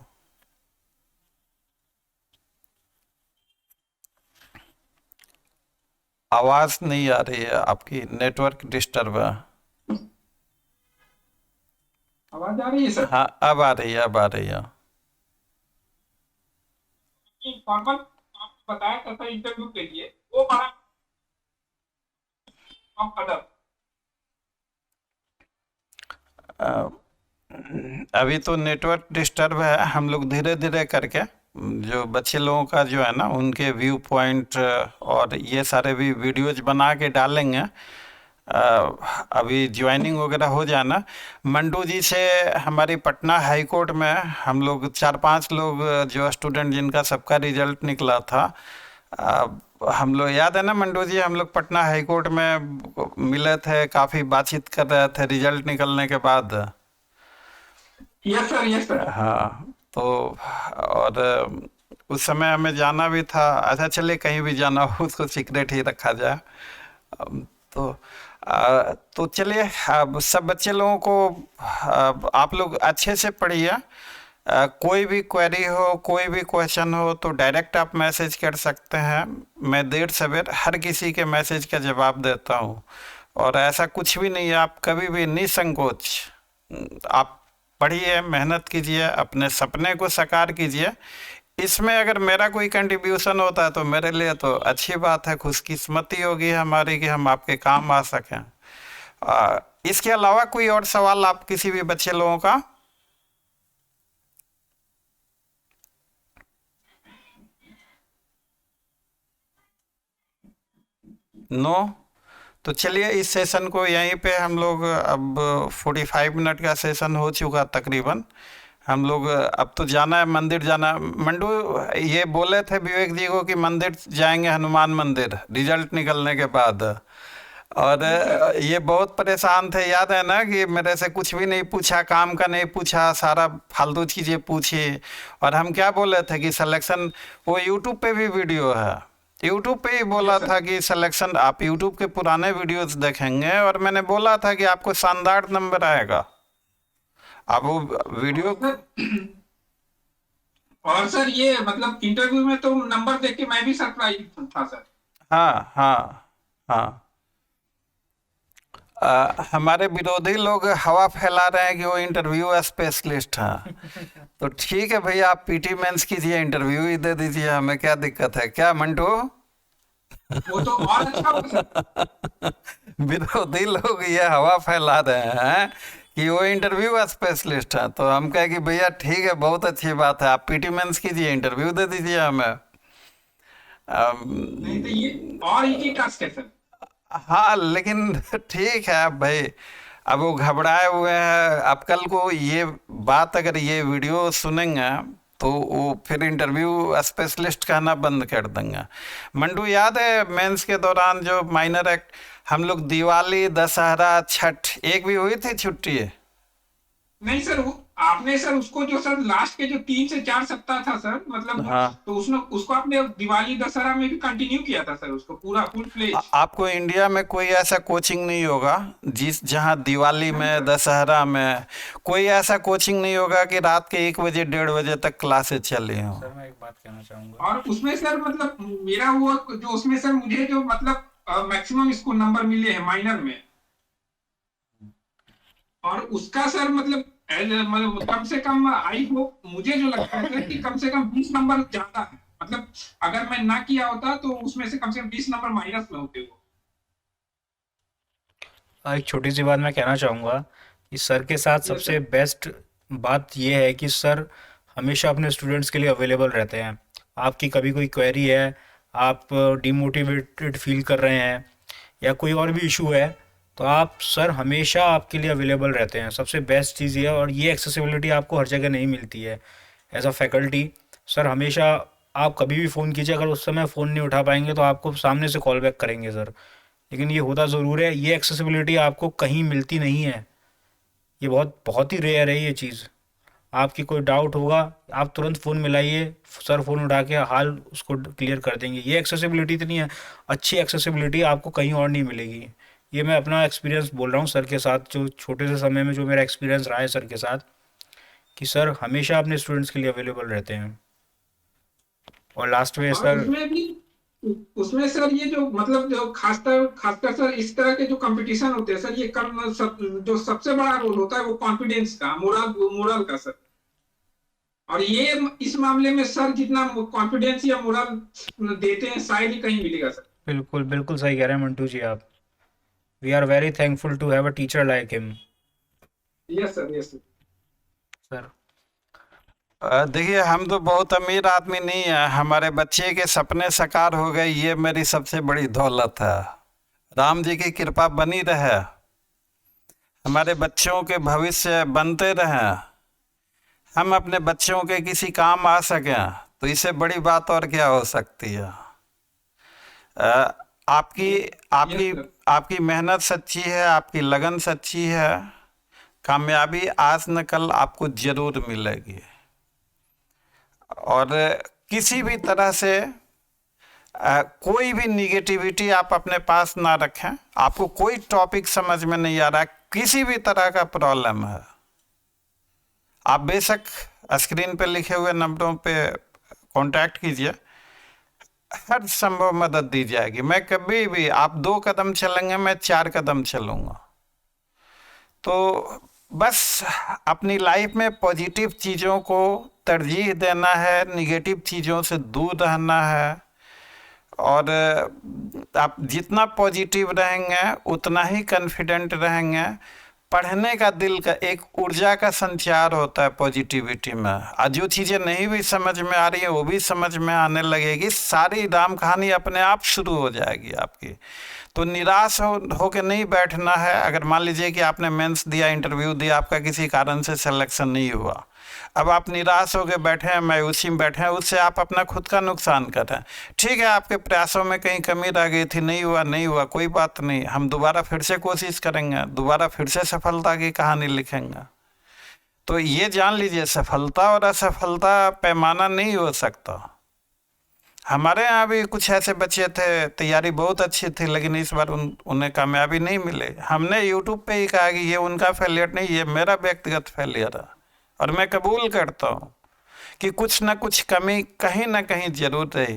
आवाज़ नहीं आ रही है आपकी, नेटवर्क डिस्टर्ब है। आवाज आ रही है सर? हाँ, अब आ रही है, अब आ रही है। फॉर्मल आपको बताया था सर इंटरव्यू के लिए, वो बड़ा अदब। अभी तो नेटवर्क डिस्टर्ब है, हम लोग धीरे धीरे करके जो बच्चे लोगों का जो है ना उनके व्यू पॉइंट और ये सारे भी वीडियोज बना के डालेंगे। अभी ज्वाइनिंग वगैरह हो जाना। मंडू जी से हमारी पटना हाई कोर्ट में हम लोग 4-5 लोग जो स्टूडेंट जिनका सबका रिजल्ट निकला था, हम लोग याद है ना मंडू जी, हम लोग पटना हाई कोर्ट में मिले थे, काफ़ी बातचीत कर रहे थे रिजल्ट निकलने के बाद। Yes sir, yes sir. हाँ, तो और उस समय हमें जाना भी था। अच्छा चलिए, कहीं भी जाना हो उसको सीक्रेट ही रखा जाए। तो चलिए, अब सब बच्चे लोगों को आप लोग अच्छे से पढ़िए। कोई भी क्वेरी हो, कोई भी क्वेश्चन हो तो डायरेक्ट आप मैसेज कर सकते हैं। मैं देर सवेर हर किसी के मैसेज का जवाब देता हूँ, और ऐसा कुछ भी नहीं है। आप कभी भी निसंकोच आप पढ़िए, मेहनत कीजिए, अपने सपने को साकार कीजिए। इसमें अगर मेरा कोई कंट्रीब्यूशन होता है तो मेरे लिए तो अच्छी बात है, खुशकिस्मती होगी हमारी कि हम आपके काम आ सकें। इसके अलावा कोई और सवाल आप किसी भी बच्चे लोगों का? नो? तो चलिए, इस सेशन को यहीं पे हम लोग, अब 45 मिनट का सेशन हो चुका तकरीबन। हम लोग अब तो जाना है, मंदिर जाना। मंडू ये बोले थे विवेक जी को कि मंदिर जाएंगे, हनुमान मंदिर, रिजल्ट निकलने के बाद। और ये बहुत परेशान थे, याद है ना, कि मेरे से कुछ भी नहीं पूछा, काम का नहीं पूछा, सारा फालतू चीज़ें पूछी। और हम क्या बोले थे कि सिलेक्शन, वो यूट्यूब पे भी वीडियो है, यूट्यूब पे ही बोला था कि सिलेक्शन, आप यूट्यूब के पुराने वीडियोस देखेंगे, और मैंने बोला था कि आपको शानदार नंबर आएगा। अब वो वीडियो और सर ये मतलब इंटरव्यू में तो नंबर देख के मैं भी सरप्राइज था सर। हाँ हाँ हाँ, हमारे विरोधी लोग हवा फैला रहे हैं कि वो इंटरव्यू स्पेशलिस्ट हैं। तो ठीक है भैया, आप पीटी मेंस कीजिए, इंटरव्यू ही दे दीजिए, हमें क्या दिक्कत है, क्या मंटू? वो तो और अच्छा हो सर। विरोधी लोग ये हवा फैला रहे हैं कि वो इंटरव्यू स्पेशलिस्ट है, तो हम कहे कि भैया ठीक है, बहुत अच्छी बात है, आप पीटी मेंस कीजिए, इंटरव्यू दे दीजिए हमें। नहीं तो ये और इजी टास्क है सर। हाँ, लेकिन ठीक है अब भाई, अब वो घबराए हुए हैं। अब कल को ये बात, अगर ये वीडियो सुनेंगे तो वो फिर इंटरव्यू स्पेशलिस्ट कहना बंद कर देंगे। मंडू याद है मेंस के दौरान जो माइनर एक्ट, हम लोग दिवाली, दशहरा, छठ, एक भी हुई थी छुट्टी? नहीं सर, वो आपने सर उसको जो सर लास्ट के जो 3 से 4 सप्ताह था सर मतलब हाँ। तो उसने उसको आपने दिवाली दशहरा में भी कंटिन्यू किया था सर उसको पूरा फुल फ्लेज। आपको इंडिया में कोई ऐसा कोचिंग नहीं होगा जहां दिवाली में दशहरा में कोई ऐसा कोचिंग नहीं होगा कि रात के 1 बजे 1:30 बजे तक क्लासेस चली हों। सर मैं एक बात कहना चाहूँगा। और उसमें सर मतलब मेरा वो जो उसमें सर मुझे जो मतलब मैक्सिमम इसको नंबर मिले हैं माइनर में, और उसका सर मतलब कम से कम आई होप मुझे जो लगता है कि कम से कम 20 नंबर ज्यादा है। मतलब अगर मैं ना किया होता तो उसमें से कम 20 नंबर माइनस में होते वो। एक छोटी सी बात मैं कहना चाहूँगा कि सर के साथ Yes, सबसे बेस्ट बात ये है कि सर हमेशा अपने स्टूडेंट्स के लिए अवेलेबल रहते हैं। आपकी कभी कोई क्वेरी है, आप डिमोटिवेटेड फील कर रहे हैं या कोई और भी इशू है, तो आप सर हमेशा आपके लिए अवेलेबल रहते हैं। सबसे बेस्ट चीज़ ये है, और ये एक्सेसिबिलिटी आपको हर जगह नहीं मिलती है एज अ फैकल्टी। सर हमेशा आप कभी भी फ़ोन कीजिए, अगर उस समय फ़ोन नहीं उठा पाएंगे तो आपको सामने से कॉल बैक करेंगे सर। लेकिन ये होता ज़रूर है, ये एक्सेसिबिलिटी आपको कहीं मिलती नहीं है। ये बहुत बहुत ही रेयर है ये चीज़। आपकी कोई डाउट होगा, आप तुरंत फ़ोन मिलाइए, सर फ़ोन उठा के हाल उसको क्लियर कर देंगे। ये एक्सेसिबिलिटी इतनी है, अच्छी एक्सेसिबिलिटी आपको कहीं और नहीं मिलेगी। ये मैं अपना एक्सपीरियंस बोल रहा हूँ सर के साथ, जो छोटे से समय में जो मेरा एक्सपीरियंस रहा है सर के साथ, कि सर हमेशा अपने स्टूडेंट्स के लिए अवेलेबल रहते हैं। और लास्ट में और सर उसमें सर ये जो मतलब जो खासकर सर इस तरह के जो कंपटीशन होते हैं सर, ये जो सबसे बड़ा रोल होता है वो कॉन्फिडेंस का, मोरल का सर। और ये इस मामले में सर जितना कॉन्फिडेंस या मोरल देते हैं शायद ही कहीं मिलेगा सर। बिल्कुल बिल्कुल सही कह रहे हैं मंटू जी आप। We are very thankful to have a teacher like him. Yes sir, yes sir देखिए, हम तो बहुत अमीर आदमी नहीं है, हमारे बच्चे के सपने साकार हो गए, ये मेरी सबसे बड़ी दौलत है। राम जी की कृपा बनी रहे, हमारे बच्चों के भविष्य बनते रहें, हम अपने बच्चों के किसी काम आ सकें, तो इससे बड़ी बात और क्या हो सकती है। आपकी आपकी आपकी मेहनत सच्ची है, आपकी लगन सच्ची है, कामयाबी आज न कल आपको जरूर मिलेगी। और किसी भी तरह से कोई भी निगेटिविटी आप अपने पास ना रखें। आपको कोई टॉपिक समझ में नहीं आ रहा, किसी भी तरह का प्रॉब्लम है, आप बेशक स्क्रीन पे लिखे हुए नंबरों पे कांटेक्ट कीजिए, हर संभव मदद दी जाएगी। मैं कभी भी, आप 2 कदम चलेंगे, मैं 4 कदम चलूँगा। तो बस अपनी लाइफ में पॉजिटिव चीज़ों को तरजीह देना है, निगेटिव चीज़ों से दूर रहना है। और आप जितना पॉजिटिव रहेंगे उतना ही कॉन्फिडेंट रहेंगे। पढ़ने का दिल का एक ऊर्जा का संचार होता है पॉजिटिविटी में। और जो चीज़ें नहीं भी समझ में आ रही है वो भी समझ में आने लगेगी, सारी राम कहानी अपने आप शुरू हो जाएगी आपकी। तो निराश होकर नहीं बैठना है। अगर मान लीजिए कि आपने मेंस दिया, इंटरव्यू दिया, आपका किसी कारण से सिलेक्शन नहीं हुआ, अब आप निराश होकर बैठे हैं, मायूसी में बैठे हैं, उससे आप अपना खुद का नुकसान कर रहे हैं। ठीक है, आपके प्रयासों में कहीं कमी रह गई थी, नहीं हुआ, कोई बात नहीं, हम दोबारा फिर से कोशिश करेंगे, दोबारा फिर से सफलता की कहानी लिखेंगे। तो ये जान लीजिए, सफलता और असफलता पैमाना नहीं हो सकता। हमारे यहाँ भी कुछ ऐसे बच्चे थे, तैयारी बहुत अच्छी थी, लेकिन इस बार उन्हें कामयाबी नहीं मिली। हमने यूट्यूब पे ही कहा कि ये उनका फेलियर नहीं, ये मेरा व्यक्तिगत फेलियर है। और मैं कबूल करता हूँ कि कुछ ना कुछ कमी कहीं ना कहीं जरूर रही।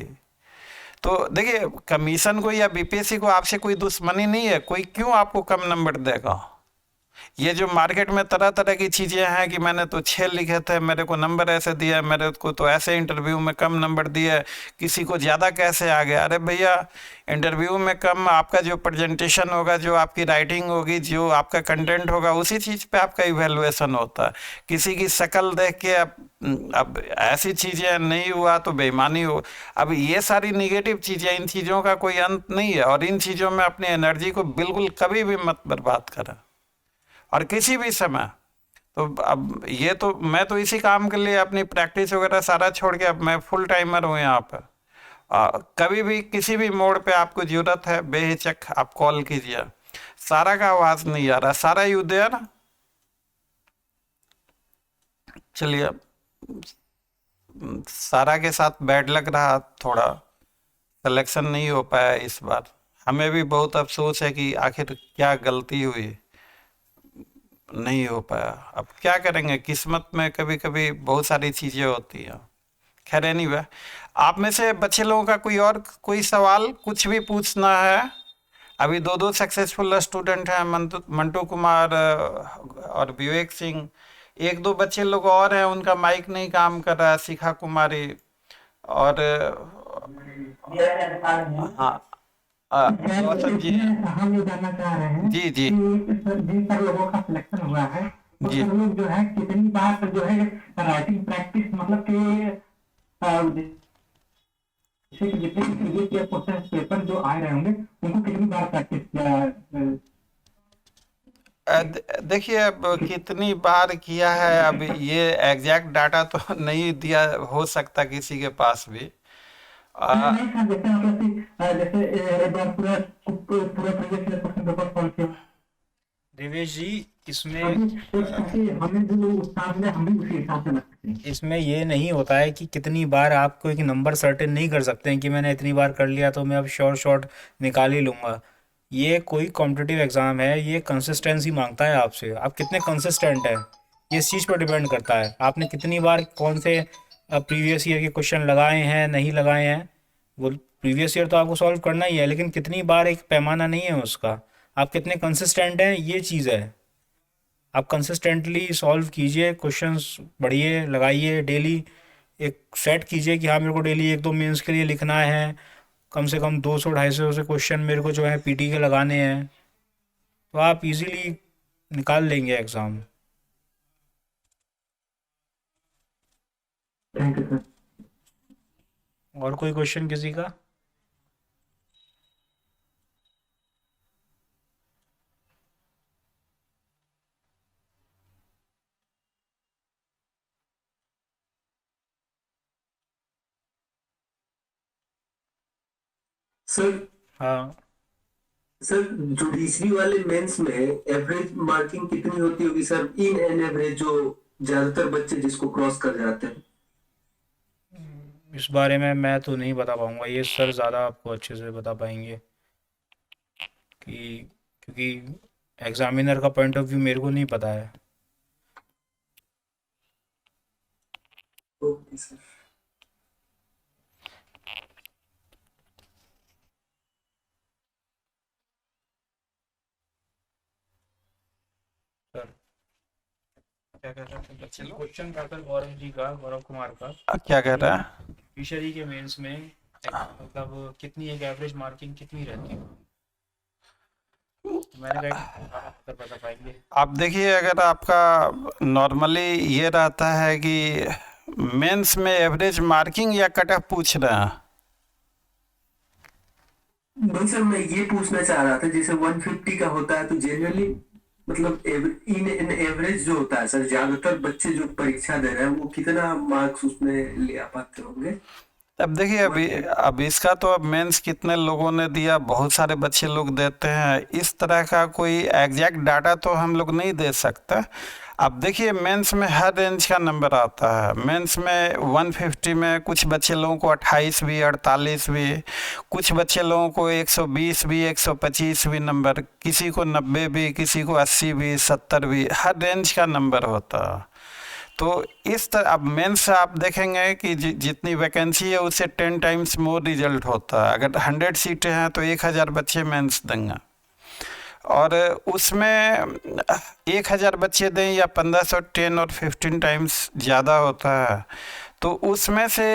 तो देखिए, कमीशन को या बीपीएससी को आपसे कोई दुश्मनी नहीं है, कोई क्यों आपको कम नंबर देगा। ये जो मार्केट में तरह तरह की चीज़ें हैं कि मैंने तो 6 लिखे थे, मेरे को नंबर ऐसे दिया, मेरे को तो ऐसे इंटरव्यू में कम नंबर दिए, किसी को ज़्यादा कैसे आ गया। अरे भैया, इंटरव्यू में कम, आपका जो प्रेजेंटेशन होगा, जो आपकी राइटिंग होगी, जो आपका कंटेंट होगा, उसी चीज़ पे आपका इवेलुएशन होता है। किसी की शक्ल देख के अब ऐसी चीज़ें नहीं हुआ तो बेईमानी हो। अब ये सारी निगेटिव चीज़ें, इन चीज़ों का कोई अंत नहीं है, और इन चीज़ों में अपनी एनर्जी को बिल्कुल कभी भी मत बर्बाद करें, और किसी भी समय। तो अब ये तो मैं तो इसी काम के लिए अपनी प्रैक्टिस वगैरह सारा छोड़ के अब मैं फुल टाइमर हूँ यहाँ पर। कभी भी किसी भी मोड पे आपको ज़रूरत है, बेहिचक आप कॉल कीजिए। सारा का आवाज़ नहीं आ रहा, सारा यू देयर? चलिए, सारा के साथ बैड लग रहा, थोड़ा सिलेक्शन नहीं हो पाया इस बार। हमें भी बहुत अफसोस है कि आखिर क्या गलती हुई, नहीं हो पाया। अब क्या करेंगे, किस्मत में कभी कभी बहुत सारी चीज़ें होती हैं। खैर एनीवे, आप में से बच्चे लोगों का कोई सवाल कुछ भी पूछना है? अभी दो सक्सेसफुल स्टूडेंट हैं, मंटू कुमार और विवेक सिंह। एक दो बच्चे लोग और हैं, उनका माइक नहीं काम कर रहा है, शिखा कुमारी और हाँ गौतम जी। हम ये जानना चाह रहे हैं जी जी कि सर जिन सर लोगों का सिलेक्शन हुआ है वो जी। सर लोग जो है कितनी बार जो है राइटिंग प्रैक्टिस मतलब कि जैसे कि जितने भी प्रीवियस ईयर क्वेश्चन पेपर जो आ रहे होंगे उनको कितनी बार प्रैक्टिस किया? देखिए, अब कितनी बार किया है, अब ये एग्जैक्ट डाटा तो नहीं दिया हो सकता किसी के पास भी। नहीं सर, जैसे मतलब कि जैसे एक बार पूरा previous year question paper solve किया देवेश जी, इसमें हमें जो उस्ताद ने हम भी उसी हिसाब से लगते हैं। इसमें ये नहीं होता है कि कितनी बार आपको एक नंबर सर्टेन नहीं कर सकते हैं कि मैंने इतनी बार कर लिया तो मैं अब शॉर्ट निकाल ही लूँगा। ये कोई कॉम्पिटिटिव एग्ज़ाम है, ये कंसिस्टेंसी मांगता है आपसे, आप कितने कंसिस्टेंट हैं ये इस चीज़ पर डिपेंड करता है। आपने कितनी बार कौन से प्रीवियस ईयर के क्वेश्चन लगाए हैं नहीं लगाए हैं, वो प्रीवियस ईयर तो आपको सॉल्व करना ही है, लेकिन कितनी बार एक पैमाना नहीं है उसका। आप कितने कंसिस्टेंट हैं ये चीज़ है। आप कंसिस्टेंटली सॉल्व कीजिए, क्वेश्चंस पढ़िए, लगाइए, डेली एक सेट कीजिए कि हाँ मेरे को डेली 1-2 मेंस के लिए लिखना है, कम से कम 200-250 से क्वेश्चन मेरे को जो है पीटी के लगाने हैं, तो आप इजीली निकाल लेंगे एग्ज़ाम। Thank you sir. और कोई क्वेश्चन किसी का? सर हाँ, सर जुडिशरी वाले मेंस में एवरेज मार्किंग कितनी होती होगी सर, इन एन एवरेज, जो ज्यादातर बच्चे जिसको क्रॉस कर जाते हैं? इस बारे में मैं तो नहीं बता पाऊँगा, ये सर ज़्यादा आपको अच्छे से बता पाएंगे कि क्योंकि एग्ज़ामिनर का पॉइंट ऑफ व्यू मेरे को नहीं पता है। Okay sir. सर क्या कह रहे थे बच्चे लोग? क्वेश्चन था सर गौरव कुमार का, क्या कह रहा है? फिशरी के मेंस में मतलब कितनी एक एवरेज मार्किंग कितनी रहती है? मैंने कहा सर बता पाएंगे। आप देखिए, अगर आपका नॉर्मली ये रहता है कि मेंस में एवरेज मार्किंग या कट ऑफ पूछ रहे हैं? नहीं सर, मैं ये पूछना चाह रहा था, जैसे 150 का होता है तो जनरली मतलब इन एवरेज जो होता है सर, ज्यादातर बच्चे जो परीक्षा दे रहे हैं वो कितना मार्क्स उसमें ले आ पाते होंगे? अब देखिए, अब इसका तो अब मेंस कितने लोगों ने दिया, बहुत सारे बच्चे लोग देते हैं, इस तरह का कोई एग्जैक्ट डाटा तो हम लोग नहीं दे सकते। अब देखिए, मेंस में हर रेंज का नंबर आता है। मेंस में 150 में कुछ बच्चे लोगों को 28 भी, 48 भी, कुछ बच्चे लोगों को 120 भी, 125 भी नंबर, किसी को 90 भी, किसी को 80 भी, 70 भी, हर रेंज का नंबर होता है। तो इस तरह अब मेंस से आप देखेंगे कि जितनी वैकेंसी है उससे 10 टाइम्स मोर रिजल्ट होता है। अगर 100 सीटें हैं तो 1000 बच्चे मेंस देंगे, और उसमें 1000 बच्चे दें या 1500, 10 और 15 टाइम्स ज़्यादा होता है। तो उसमें से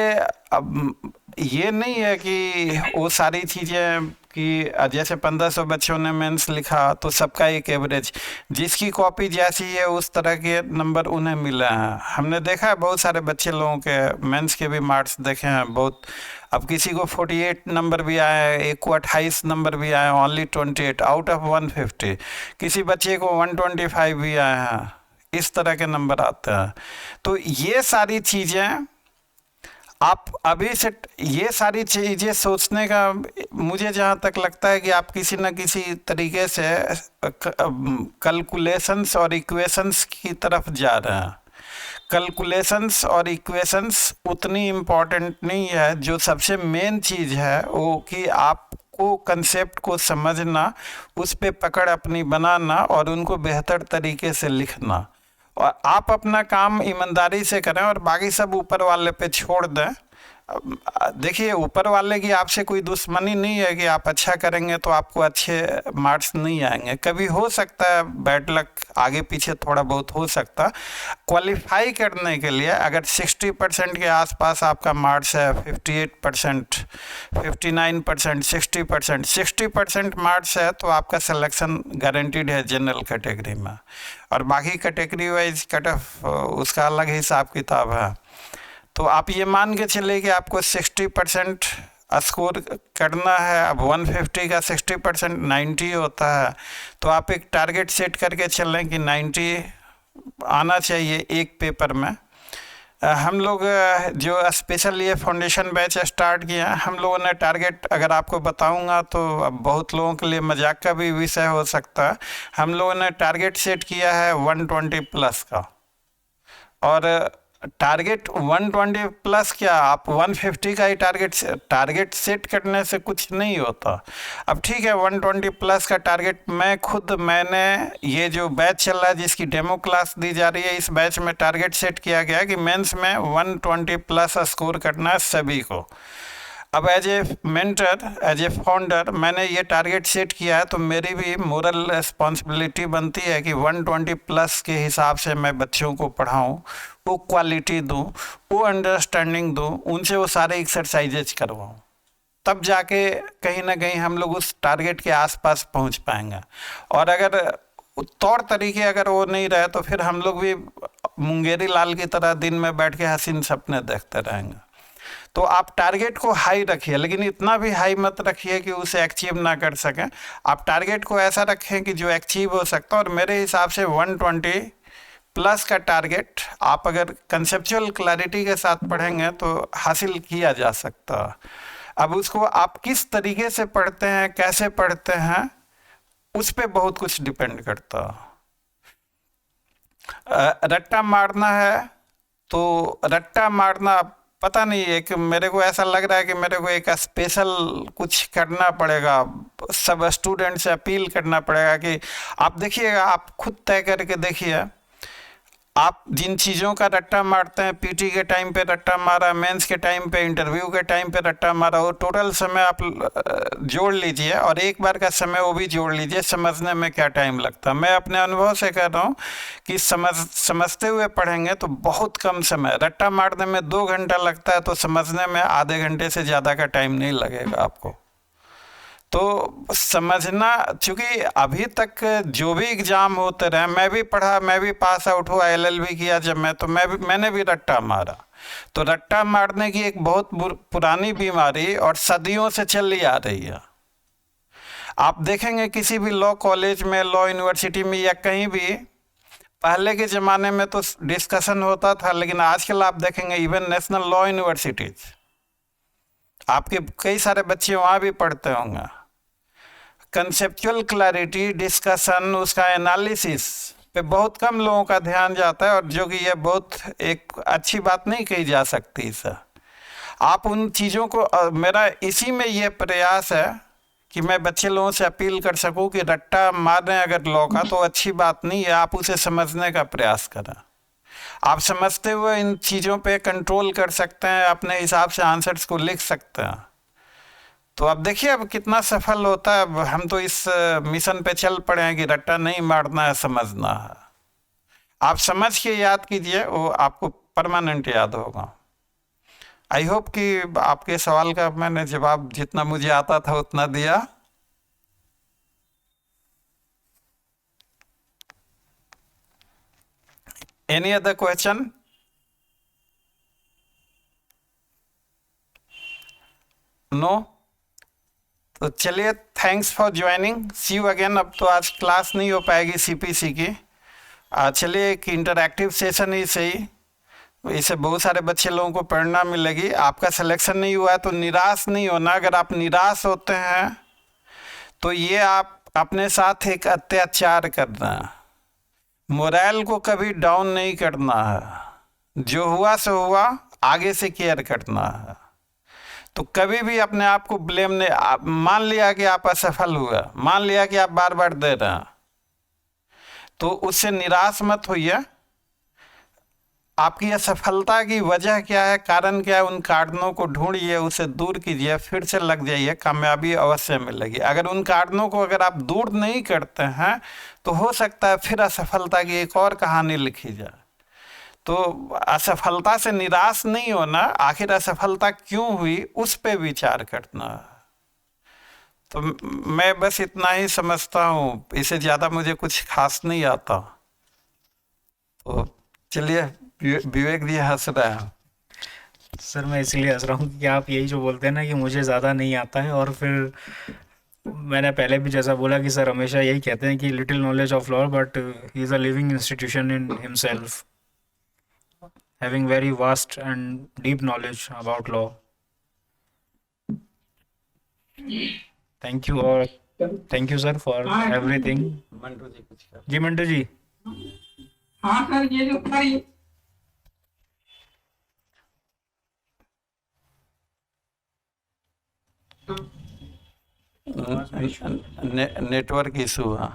अब ये नहीं है कि वो सारी चीज़ें कि जैसे 1500 बच्चों ने मेंस लिखा तो सबका एक एवरेज, जिसकी कॉपी जैसी है उस तरह के नंबर उन्हें मिले हैं। हमने देखा है बहुत सारे बच्चे लोगों के मेंस के भी मार्क्स देखे हैं बहुत। अब किसी को 48 नंबर भी आए हैं, एक को 28 नंबर भी आए हैं, ओनली 28 आउट ऑफ 150। किसी बच्चे को 125 भी आए हैं, इस तरह के नंबर आते हैं। तो ये सारी चीज़ें आप अभी से, ये सारी चीज़ें सोचने का मुझे जहाँ तक लगता है कि आप किसी न किसी तरीके से कैलकुलेशंस और इक्वेशंस की तरफ जा रहे हैं। कैलकुलेशंस और इक्वेशंस उतनी इम्पोर्टेंट नहीं है। जो सबसे मेन चीज़ है वो कि आपको कंसेप्ट को समझना, उस पे पकड़ अपनी बनाना और उनको बेहतर तरीके से लिखना, और आप अपना काम ईमानदारी से करें और बाकी सब ऊपर वाले पे छोड़ दें। देखिए, ऊपर वाले की आपसे कोई दुश्मनी नहीं है कि आप अच्छा करेंगे तो आपको अच्छे मार्क्स नहीं आएंगे। कभी हो सकता है बैड लक, आगे पीछे थोड़ा बहुत हो सकता। क्वालिफाई करने के लिए अगर 60% के आसपास आपका मार्क्स है, 58%, 59%, 60% मार्क्स है, तो आपका सिलेक्शन गारंटीड है जनरल कैटेगरी में। और बाकी कैटेगरी वाइज कट ऑफ उसका अलग हिसाब किताब है। तो आप ये मान के चले कि आपको 60% स्कोर करना है। अब 150 का 60% 90 होता है, तो आप एक टारगेट सेट करके चलें कि 90 आना चाहिए एक पेपर में। हम लोग जो स्पेशल ये फाउंडेशन बैच स्टार्ट किया, हम लोगों ने टारगेट, अगर आपको बताऊंगा तो अब बहुत लोगों के लिए मजाक का भी विषय हो सकता है, हम लोगों ने टारगेट सेट किया है 120 प्लस का। और टारगेट 120 प्लस क्या, आप 150 का ही टारगेट सेट करने से कुछ नहीं होता। अब ठीक है, 120 प्लस का टारगेट मैंने ये जो बैच चल रहा है जिसकी डेमो क्लास दी जा रही है, इस बैच में टारगेट सेट किया गया कि मेंस में 120 प्लस स्कोर करना है सभी को। अब as a mentor, as a founder, मैंने ये टारगेट सेट किया है, तो मेरी भी मोरल रिस्पॉन्सिबिलिटी बनती है कि 120 प्लस के हिसाब से मैं बच्चों को पढ़ाऊँ, वो क्वालिटी दूँ, वो अंडरस्टैंडिंग दूँ, उनसे वो सारे एक्सरसाइजेज करवाऊँ, तब जाके कहीं ना कहीं हम लोग उस टारगेट के आसपास पहुंच पाएंगे। और अगर तौर तरीके अगर वो नहीं रहे तो फिर हम लोग भी मुंगेरी लाल की तरह दिन में बैठ के हसीन सपने देखते रहेंगे। तो आप टारगेट को हाई रखिए, लेकिन इतना भी हाई मत रखिए कि उसे अचीव ना कर सकें। आप टारगेट को ऐसा रखें कि जो अचीव हो सकता है। और मेरे हिसाब से 120 प्लस का टारगेट आप अगर कंसेप्चुअल क्लैरिटी के साथ पढ़ेंगे तो हासिल किया जा सकता है। अब उसको आप किस तरीके से पढ़ते हैं, कैसे पढ़ते हैं, उस पर बहुत कुछ डिपेंड करता है। रट्टा मारना है तो रट्टा मारना, पता नहीं, एक मेरे को ऐसा लग रहा है कि मेरे को एक स्पेशल कुछ करना पड़ेगा, सब स्टूडेंट से अपील करना पड़ेगा कि आप देखिएगा, आप खुद तय करके देखिए, आप जिन चीज़ों का रट्टा मारते हैं, पीटी के टाइम पे रट्टा मारा, मेंस के टाइम पे, इंटरव्यू के टाइम पे रट्टा मारा, वो टोटल समय आप जोड़ लीजिए और एक बार का समय वो भी जोड़ लीजिए, समझने में क्या टाइम लगता है। मैं अपने अनुभव से कह रहा हूँ कि समझते हुए पढ़ेंगे तो बहुत कम समय, रट्टा मारने में 2 घंटा लगता है तो समझने में आधे घंटे से ज़्यादा का टाइम नहीं लगेगा आपको। तो समझना, चूँकि अभी तक जो भी एग्ज़ाम होते रहे, मैं भी पढ़ा, मैं भी पास आउट हुआ, LLB किया जब मैं, तो मैंने भी रट्टा मारा। तो रट्टा मारने की एक बहुत पुरानी बीमारी और सदियों से चली आ रही है। आप देखेंगे किसी भी लॉ कॉलेज में, लॉ यूनिवर्सिटी में या कहीं भी, पहले के ज़माने में तो डिस्कशन होता था, लेकिन आजकल आप देखेंगे इवन नेशनल लॉ यूनिवर्सिटीज, आपके कई सारे बच्चे वहाँ भी पढ़ते होंगे, कंसेप्चुअल क्लैरिटी, डिस्कशन, उसका एनालिसिस पे बहुत कम लोगों का ध्यान जाता है। और जो कि ये बहुत एक अच्छी बात नहीं कही जा सकती सर। आप उन चीज़ों को, मेरा इसी में ये प्रयास है कि मैं बच्चे लोगों से अपील कर सकूं कि रट्टा मार रहे हैं अगर लॉ का तो अच्छी बात नहीं है, आप उसे समझने का प्रयास करें। आप समझते हुए इन चीज़ों पे कंट्रोल कर सकते हैं, अपने हिसाब से आंसर्स को लिख सकते हैं। तो अब देखिए अब कितना सफल होता है। अब हम तो इस मिशन पे चल पड़े हैं कि रट्टा नहीं मारना है, समझना है। आप समझ के याद कीजिए, वो आपको परमानेंट याद होगा। आई होप कि आपके सवाल का मैंने जवाब जितना मुझे आता था उतना दिया। Any other question? नो? तो चलिए, thanks for joining, see you again. अब तो आज क्लास नहीं हो पाएगी CPC की। चलिए, एक इंटरैक्टिव सेशन ही सही, इससे बहुत सारे बच्चे लोगों को प्रेरणा मिलेगी। आपका सिलेक्शन नहीं हुआ है तो निराश नहीं होना। अगर आप निराश होते हैं तो ये आप अपने साथ एक अत्याचार करना है। मोरल को कभी डाउन नहीं करना है। जो हुआ सो हुआ, आगे से केयर करना है। तो कभी भी अपने आप को ब्लेम नहीं, मान लिया कि आप असफल हुआ, मान लिया कि आप बार बार दे रहे हैं, तो उससे निराश मत होइए। आपकी असफलता की वजह क्या है, कारण क्या है, उन कारणों को ढूंढिए, उसे दूर कीजिए, फिर से लग जाइए, कामयाबी अवश्य मिलेगी। अगर उन कारणों को अगर आप दूर नहीं करते हैं तो हो सकता है फिर असफलता की एक और कहानी लिखी जाए। तो असफलता से निराश नहीं होना, आखिर असफलता क्यों हुई उस पे विचार करना। तो मैं बस इतना ही समझता हूँ, इससे ज़्यादा मुझे कुछ खास नहीं आता। तो चलिए, विवेक जी हंस रहे हैं। सर मैं इसलिए हंस रहा हूँ कि आप यही जो बोलते हैं ना कि मुझे ज़्यादा नहीं आता है, और फिर मैंने पहले भी जैसा बोला कि सर हमेशा यही कहते हैं कि little knowledge of law but he is a living institution in himself, having very vast and deep knowledge about law. Thank you, or thank you sir for everything. Mantu ji कुछ कर। जी मंटू जी। हाँ सर, ये जो हमारी नेटवर्क इशू है।